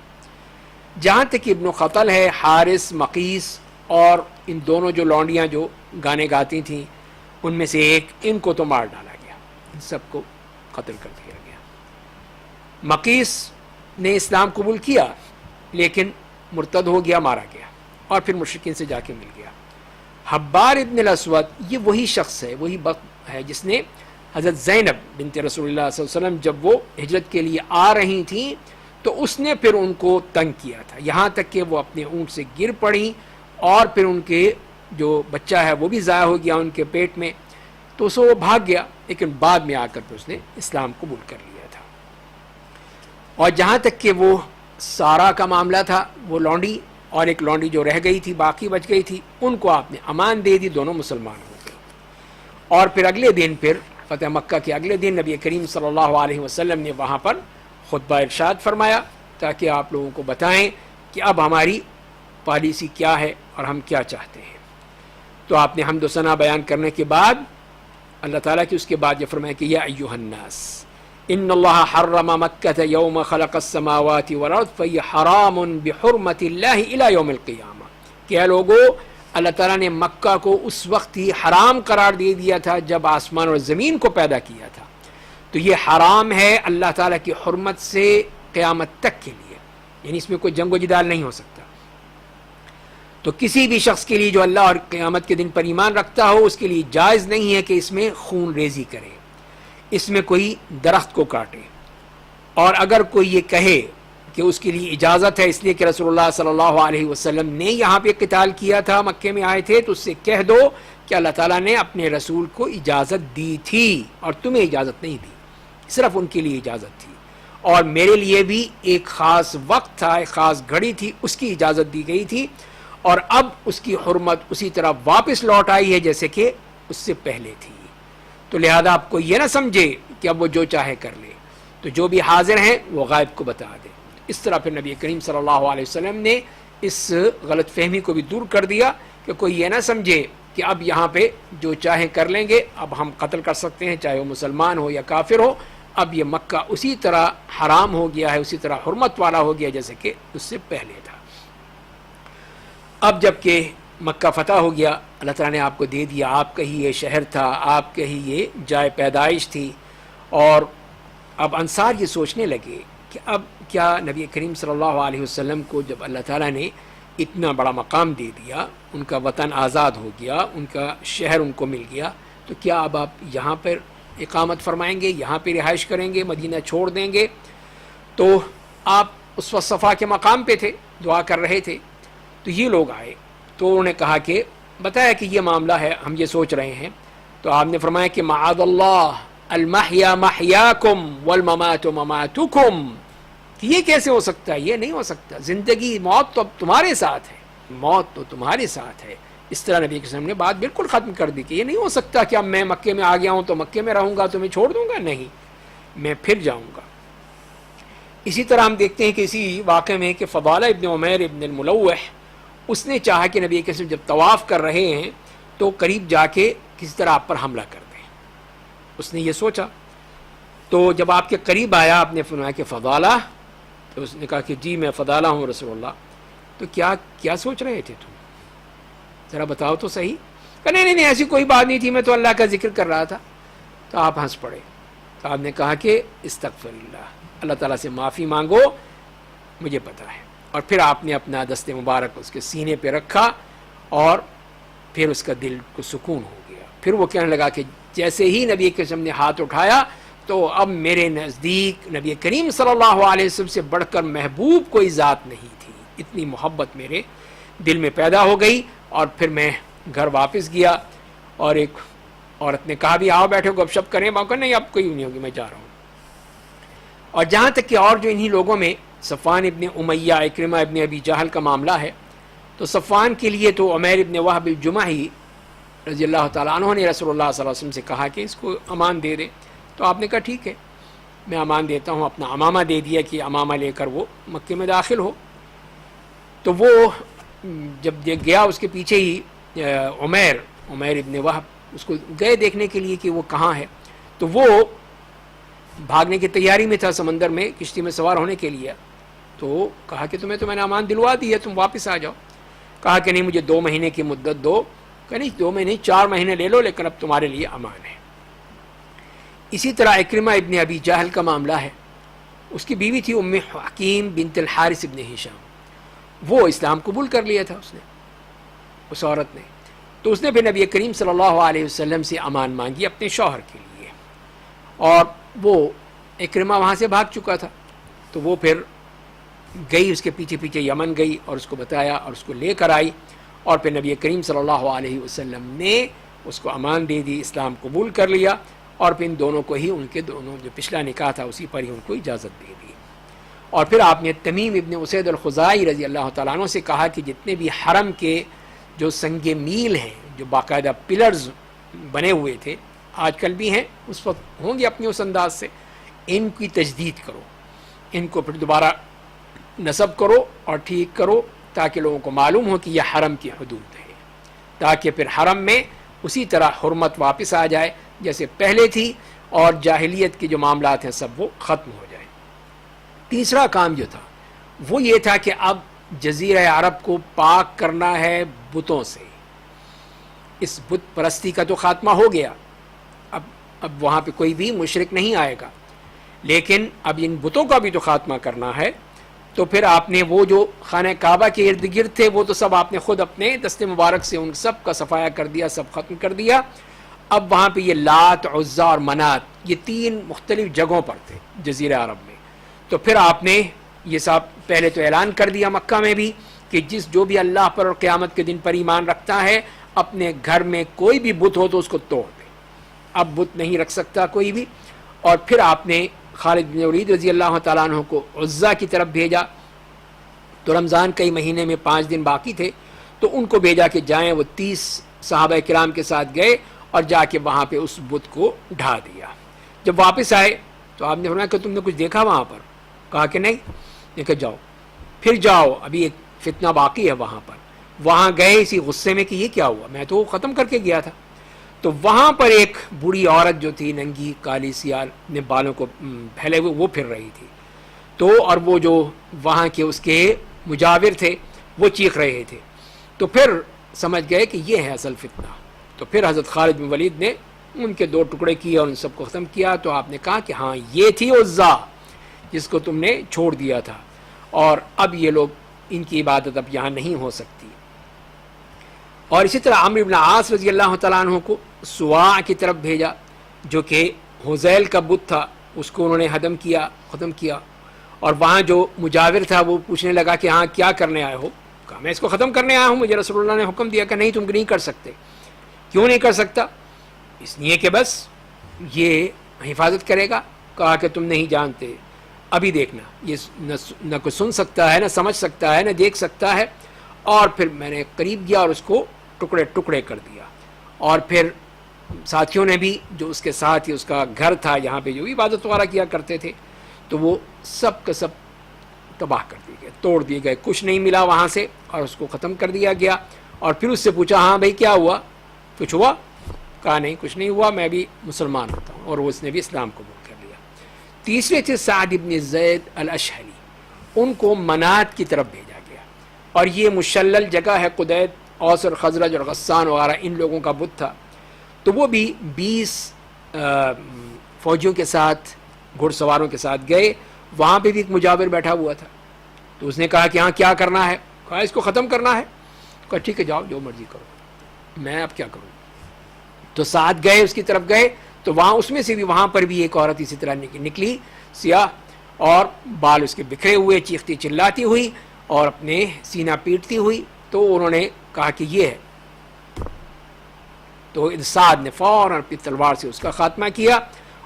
جہاں تک ابن خطل ہے، حارث، مقیس، اور ان دونوں جو لونڈیاں جو گانے گاتی تھیں ان میں سے ایک، ان کو تو مار ڈالا گیا، ان سب کو قتل کر دیا گیا۔ مقیس نے اسلام قبول کیا لیکن مرتد ہو گیا، مارا گیا، اور پھر مشرکین سے جا کے مل گیا۔ حبار ابن الاسود، یہ وہی شخص ہے، وہی وقت ہے جس نے حضرت زینب بنت رسول اللہ صلی اللہ علیہ وسلم جب وہ ہجرت کے لیے آ رہی تھیں تو اس نے پھر ان کو تنگ کیا تھا، یہاں تک کہ وہ اپنے اونٹ سے گر پڑیں، اور پھر ان کے جو بچہ ہے وہ بھی ضائع ہو گیا ان کے پیٹ میں، تو اسے وہ بھاگ گیا، لیکن بعد میں آ کر پھر اس نے اسلام قبول کر لیا تھا۔ اور جہاں تک کہ وہ سارا کا معاملہ تھا، وہ لونڈی اور ایک لونڈی جو رہ گئی تھی باقی بچ گئی تھی، ان کو آپ نے امان دے دی، دونوں مسلمان ہو گئے۔ اور پھر اگلے دن، پھر فتح مکہ کے اگلے دن نبی کریم صلی اللہ علیہ وسلم نے وہاں پر خطبہ ارشاد فرمایا تاکہ آپ لوگوں کو بتائیں کہ اب ہماری پالیسی کیا ہے اور ہم کیا چاہتے ہیں۔ تو آپ نے حمد و ثنا بیان کرنے کے بعد اللہ تعالیٰ کی اس کے بعد یہ فرمایا کہ یا ایھا الناس ان اللہ حرم مکۃ یوم خلق السماوات والارض فہی حرام بحرمۃ اللہ الی یوم القیامہ، کہ اے لوگو، اللہ تعالیٰ نے مکہ کو اس وقت ہی حرام قرار دے دیا تھا جب آسمان اور زمین کو پیدا کیا تھا، تو یہ حرام ہے اللہ تعالیٰ کی حرمت سے قیامت تک کے لیے، یعنی اس میں کوئی جنگ و جدال نہیں ہو سکتا۔ تو کسی بھی شخص کے لیے جو اللہ اور قیامت کے دن پر ایمان رکھتا ہو، اس کے لیے جائز نہیں ہے کہ اس میں خون ریزی کرے، اس میں کوئی درخت کو کاٹے، اور اگر کوئی یہ کہے کہ اس کے لیے اجازت ہے اس لیے کہ رسول اللہ صلی اللہ علیہ وسلم نے یہاں پہ قتال کیا تھا، مکے میں آئے تھے، تو اس سے کہہ دو کہ اللہ تعالیٰ نے اپنے رسول کو اجازت دی تھی اور تمہیں اجازت نہیں دی، صرف ان کے لیے اجازت تھی، اور میرے لیے بھی ایک خاص وقت تھا، ایک خاص گھڑی تھی، اس کی اجازت دی گئی تھی، اور اب اس کی حرمت اسی طرح واپس لوٹ آئی ہے جیسے کہ اس سے پہلے تھی۔ تو لہذا آپ کو یہ نہ سمجھے کہ اب وہ جو چاہے کر لے، تو جو بھی حاضر ہیں وہ غائب کو بتا دے۔ اس طرح پھر نبی کریم صلی اللہ علیہ وسلم نے اس غلط فہمی کو بھی دور کر دیا کہ کوئی یہ نہ سمجھے کہ اب یہاں پہ جو چاہیں کر لیں گے، اب ہم قتل کر سکتے ہیں چاہے وہ مسلمان ہو یا کافر ہو، اب یہ مکہ اسی طرح حرام ہو گیا ہے، اسی طرح حرمت والا ہو گیا جیسے کہ اس سے پہلے تھا۔ اب جب کہ مکہ فتح ہو گیا، اللہ تعالیٰ نے آپ کو دے دیا، آپ کا ہی یہ شہر تھا، آپ کا ہی یہ جائے پیدائش تھی، اور اب انصار یہ سوچنے لگے کہ اب کیا نبی کریم صلی اللہ علیہ وسلم کو جب اللہ تعالیٰ نے اتنا بڑا مقام دے دیا، ان کا وطن آزاد ہو گیا، ان کا شہر ان کو مل گیا، تو کیا اب آپ یہاں پر اقامت فرمائیں گے، یہاں پہ رہائش کریں گے، مدینہ چھوڑ دیں گے؟ تو آپ اس وقت صفا کے مقام پہ تھے، دعا کر رہے تھے، تو یہ لوگ آئے، تو انہوں نے کہا کہ بتایا کہ یہ معاملہ ہے، ہم یہ سوچ رہے ہیں۔ تو آپ نے فرمایا کہ معاذ اللہ المحیا محیاکم والممات مماتکم، کہ یہ کیسے ہو سکتا ہے؟ یہ نہیں ہو سکتا، زندگی موت تو اب تمہارے ساتھ ہے، موت تو تمہارے ساتھ ہے۔ اس طرح نبی کے سامنے نے بات بالکل ختم کر دی کہ یہ نہیں ہو سکتا کہ اب میں مکے میں آ گیا ہوں تو مکے میں رہوں گا، تمہیں چھوڑ دوں گا، نہیں، میں پھر جاؤں گا۔ اسی طرح ہم دیکھتے ہیں کہ اسی واقعے میں کہ فضالہ ابن عمیر ابن الملوح، اس نے چاہا کہ نبی کے سامنے جب طواف کر رہے ہیں تو قریب جا کے کسی طرح آپ پر حملہ کر دیں، اس نے یہ سوچا۔ تو جب آپ کے قریب آیا، آپ نے فرمایا کہ فضالہ، تو اس نے کہا کہ جی میں فضالہ ہوں رسول اللہ۔ تو کیا سوچ رہے تھے تم؟ ذرا بتاؤ تو صحیح۔ کہ نہیں ایسی کوئی بات نہیں تھی، میں تو اللہ کا ذکر کر رہا تھا۔ تو آپ ہنس پڑے۔ تو آپ نے کہا کہ استغفر اللہ، اللہ تعالیٰ سے معافی مانگو، مجھے پتہ ہے۔ اور پھر آپ نے اپنا دست مبارک اس کے سینے پہ رکھا، اور پھر اس کا دل کو سکون ہو گیا۔ پھر وہ کہنے لگا کہ جیسے ہی نبی کے سامنے ہاتھ اٹھایا تو اب میرے نزدیک نبی کریم صلی اللہ علیہ وسلم سے بڑھ کر محبوب کوئی ذات نہیں تھی، اتنی محبت میرے دل میں پیدا ہو گئی۔ اور پھر میں گھر واپس گیا، اور ایک عورت نے کہا بھی آؤ بیٹھو گپ شپ کریں، میں کہا نہیں اب کوئی نہیں ہوگی، میں جا رہا ہوں۔ اور جہاں تک کہ اور جو انہی لوگوں میں صفوان ابن امیہ، اکرمہ ابن ابی جہل کا معاملہ ہے، تو صفوان کے لیے تو عمیر ابن وہب الجمحی رضی اللہ تعالیٰ عنہ نے رسول اللہ صلی اللہ علیہ وسلم سے کہا کہ اس کو امان دے دے، تو آپ نے کہا ٹھیک ہے میں امان دیتا ہوں، اپنا امامہ دے دیا کہ امامہ لے کر وہ مکے میں داخل ہو۔ تو وہ جب گیا اس کے پیچھے ہی عمیر ابن وہب اس کو گئے دیکھنے کے لیے کہ وہ کہاں ہے، تو وہ بھاگنے کی تیاری میں تھا سمندر میں کشتی میں سوار ہونے کے لیے۔ تو کہا کہ تمہیں تو میں نے امان دلوا دی ہے، تم واپس آ جاؤ۔ کہا کہ نہیں مجھے 2 مہینے کی مدت دو۔ کہ نہیں 2 مہینے 4 مہینے لے لو، لیکن اب تمہارے لیے امان ہے۔ اسی طرح اکرمہ ابن ابی جہل کا معاملہ ہے، اس کی بیوی تھی ام حکیم بنت الحارث ابن ہشام، وہ اسلام قبول کر لیا تھا اس عورت نے۔ تو اس نے بھی نبی کریم صلی اللہ علیہ وسلم سے امان مانگی اپنے شوہر کے لیے، اور وہ اکرمہ وہاں سے بھاگ چکا تھا، تو وہ پھر گئی اس کے پیچھے پیچھے یمن گئی اور اس کو بتایا اور اس کو لے کر آئی، اور پھر نبی کریم صلی اللہ علیہ وسلم نے اس کو امان دے دی، اسلام قبول کر لیا، اور پھر ان دونوں کو ہی ان کے دونوں جو پچھلا نکاح تھا اسی پر ہی ان کو اجازت دے دی۔ اور پھر آپ نے تمیم ابن اسید الخزاعی رضی اللہ تعالیٰ عنہ سے کہا کہ جتنے بھی حرم کے جو سنگ میل ہیں، جو باقاعدہ پلرز بنے ہوئے تھے، آج کل بھی ہیں، اس وقت ہوں گے اپنے اس انداز سے، ان کی تجدید کرو، ان کو پھر دوبارہ نصب کرو اور ٹھیک کرو، تاکہ لوگوں کو معلوم ہو کہ یہ حرم کی حدود ہے، تاکہ پھر حرم میں اسی طرح حرمت واپس آ جائے جیسے پہلے تھی، اور جاہلیت کے جو معاملات ہیں سب وہ ختم ہو جائیں۔ تیسرا کام جو تھا وہ یہ تھا کہ اب جزیرہ عرب کو پاک کرنا ہے بتوں سے۔ اس بت پرستی کا تو خاتمہ ہو گیا، اب وہاں پہ کوئی بھی مشرک نہیں آئے گا، لیکن اب ان بتوں کا بھی تو خاتمہ کرنا ہے۔ تو پھر آپ نے وہ جو خانہ کعبہ کے ارد گرد تھے وہ تو سب آپ نے خود اپنے دست مبارک سے ان سب کا صفایا کر دیا، سب ختم کر دیا۔ اب وہاں پہ یہ لات، عزا اور منات، یہ تین مختلف جگہوں پر تھے جزیرہ عرب میں۔ تو پھر آپ نے یہ سب پہلے تو اعلان کر دیا مکہ میں بھی کہ جو بھی اللہ پر اور قیامت کے دن پر ایمان رکھتا ہے، اپنے گھر میں کوئی بھی بت ہو تو اس کو توڑ دے، اب بت نہیں رکھ سکتا کوئی بھی۔ اور پھر آپ نے خالد بن ولید رضی اللہ تعالیٰ عنہ کو عزا کی طرف بھیجا، تو رمضان کے مہینے میں 5 دن باقی تھے، تو ان کو بھیجا کہ جائیں۔ وہ 30 صحابہ کرام کے ساتھ گئے اور جا کے وہاں پہ اس بت کو ڈھا دیا۔ جب واپس آئے تو آپ نے فرمایا کہ تم نے کچھ دیکھا وہاں پر؟ کہا کہ نہیں۔ نے کہا جاؤ، پھر جاؤ، ابھی ایک فتنہ باقی ہے وہاں پر۔ وہاں گئے اسی غصے میں کہ یہ کیا ہوا، میں تو ختم کر کے گیا تھا۔ تو وہاں پر ایک بوڑھی عورت جو تھی، ننگی کالی سیال نے بالوں کو پھیلے ہوئے، وہ پھر رہی تھی۔ تو اور وہ جو وہاں کے اس کے مجاور تھے وہ چیخ رہے تھے، تو پھر سمجھ گئے کہ یہ ہے اصل فتنہ۔ تو پھر حضرت خالد بن ولید نے ان کے 2 ٹکڑے کیے اور ان سب کو ختم کیا۔ تو آپ نے کہا کہ ہاں یہ تھی عزا جس کو تم نے چھوڑ دیا تھا، اور اب یہ لوگ، ان کی عبادت اب یہاں نہیں ہو سکتی۔ اور اسی طرح عمرو بن عاص رضی اللہ تعالیٰ عنہ کو سواع کی طرف بھیجا، جو کہ حذیل کا بت تھا، اس کو انہوں نے ہدم کیا، ختم کیا۔ اور وہاں جو مجاور تھا وہ پوچھنے لگا کہ ہاں کیا کرنے آئے ہو؟ کہا میں اس کو ختم کرنے آیا ہوں، مجھے رسول اللہ نے حکم دیا کہ نہیں تم نہیں کر سکتے۔ کیوں نہیں کر سکتا؟ اس لیے کہ بس یہ حفاظت کرے گا۔ کہا کہ تم نہیں جانتے، ابھی دیکھنا، یہ نہ کوئی سن سکتا ہے، نہ سمجھ سکتا ہے، نہ دیکھ سکتا ہے۔ اور پھر میں نے قریب گیا اور اس کو ٹکڑے ٹکڑے کر دیا۔ اور پھر ساتھیوں نے بھی، جو اس کے ساتھ ہی اس کا گھر تھا یہاں پہ جو عبادت وغیرہ کیا کرتے تھے، تو وہ سب کا سب تباہ کر دیے گئے، توڑ دیے گئے، کچھ نہیں ملا وہاں سے، اور اس کو ختم کر دیا گیا۔ اور پھر اس سے پوچھا ہاں بھائی کیا ہوا، کچھ ہوا؟ کہا نہیں کچھ نہیں ہوا، میں بھی مسلمان ہوتا ہوں، اور اس نے بھی اسلام قبول کر لیا۔ تیسرے تھے سعد بن زید الاشہلی، ان کو منات کی طرف بھیجا گیا، اور یہ مشلل جگہ ہے، قدید، اوس اور خزرج اور غسان وغیرہ ان لوگوں کا بت تھا۔ تو وہ بھی 20 فوجیوں کے ساتھ، گھڑ سواروں کے ساتھ گئے، وہاں پہ بھی ایک مجاور بیٹھا ہوا تھا۔ تو اس نے کہا کہ ہاں کیا کرنا ہے؟ کہا اس کو ختم کرنا ہے۔ کہا ٹھیک ہے جاؤ جو مرضی کرو، میں اب کیا کروں۔ تو ساتھ گئے، اس کی طرف گئے، تو وہاں اس میں سے بھی، وہاں پر بھی ایک عورت اسی طرح نکلی، سیاہ، اور بال اس کے بکھرے ہوئے، چیختی چلاتی ہوئی اور اپنے سینہ پیٹتی ہوئی۔ تو انہوں نے کہا کہ یہ ہے۔ تو سعد نے فوراً اپنی تلوار سے اس کا خاتمہ کیا،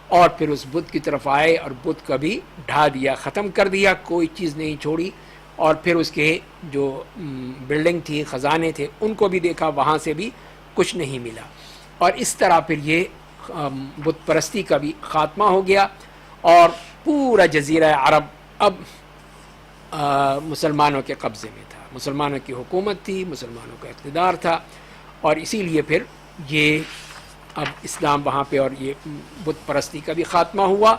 اور پھر اس بت کی طرف آئے اور بت کا بھی ڈھا دیا، ختم کر دیا، کوئی چیز نہیں چھوڑی۔ اور پھر اس کے جو بلڈنگ تھی، خزانے تھے، ان کو بھی دیکھا، وہاں سے بھی کچھ نہیں ملا۔ اور اس طرح پھر یہ بت پرستی کا بھی خاتمہ ہو گیا، اور پورا جزیرہ عرب اب مسلمانوں کے قبضے میں تھا، مسلمانوں کی حکومت تھی، مسلمانوں کا اقتدار تھا۔ اور اسی لیے پھر یہ اب اسلام وہاں پہ، اور یہ بت پرستی کا بھی خاتمہ ہوا،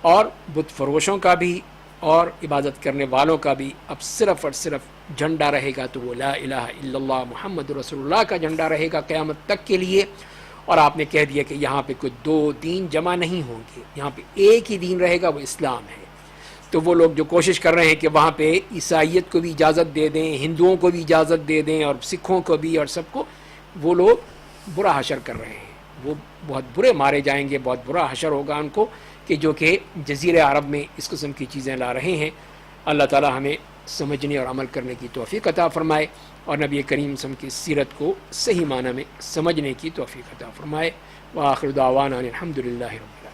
اور بت فروشوں کا بھی اور عبادت کرنے والوں کا بھی اب صرف اور صرف جھنڈا رہے گا، تو وہ لا الہ الا اللہ محمد رسول اللہ کا جھنڈا رہے گا قیامت تک کے لیے۔ اور آپ نے کہہ دیا کہ یہاں پہ کوئی 2 دین جمع نہیں ہوں گے، یہاں پہ ایک ہی دین رہے گا، وہ اسلام ہے۔ تو وہ لوگ جو کوشش کر رہے ہیں کہ وہاں پہ عیسائیت کو بھی اجازت دے دیں، ہندوؤں کو بھی اجازت دے دیں، اور سکھوں کو بھی، اور سب کو، وہ لوگ برا حشر کر رہے ہیں، وہ بہت برے مارے جائیں گے، بہت برا حشر ہوگا ان کو، کہ جو کہ جزیرہ عرب میں اس قسم کی چیزیں لا رہے ہیں۔ اللہ تعالی ہمیں سمجھنے اور عمل کرنے کی توفیق عطا فرمائے، اور نبی کریم صلی اللہ علیہ وسلم کی سیرت کو صحیح معنی میں سمجھنے کی توفیق عطا فرمائے۔ وآخر دعوانا الحمد للہ رب العالمین۔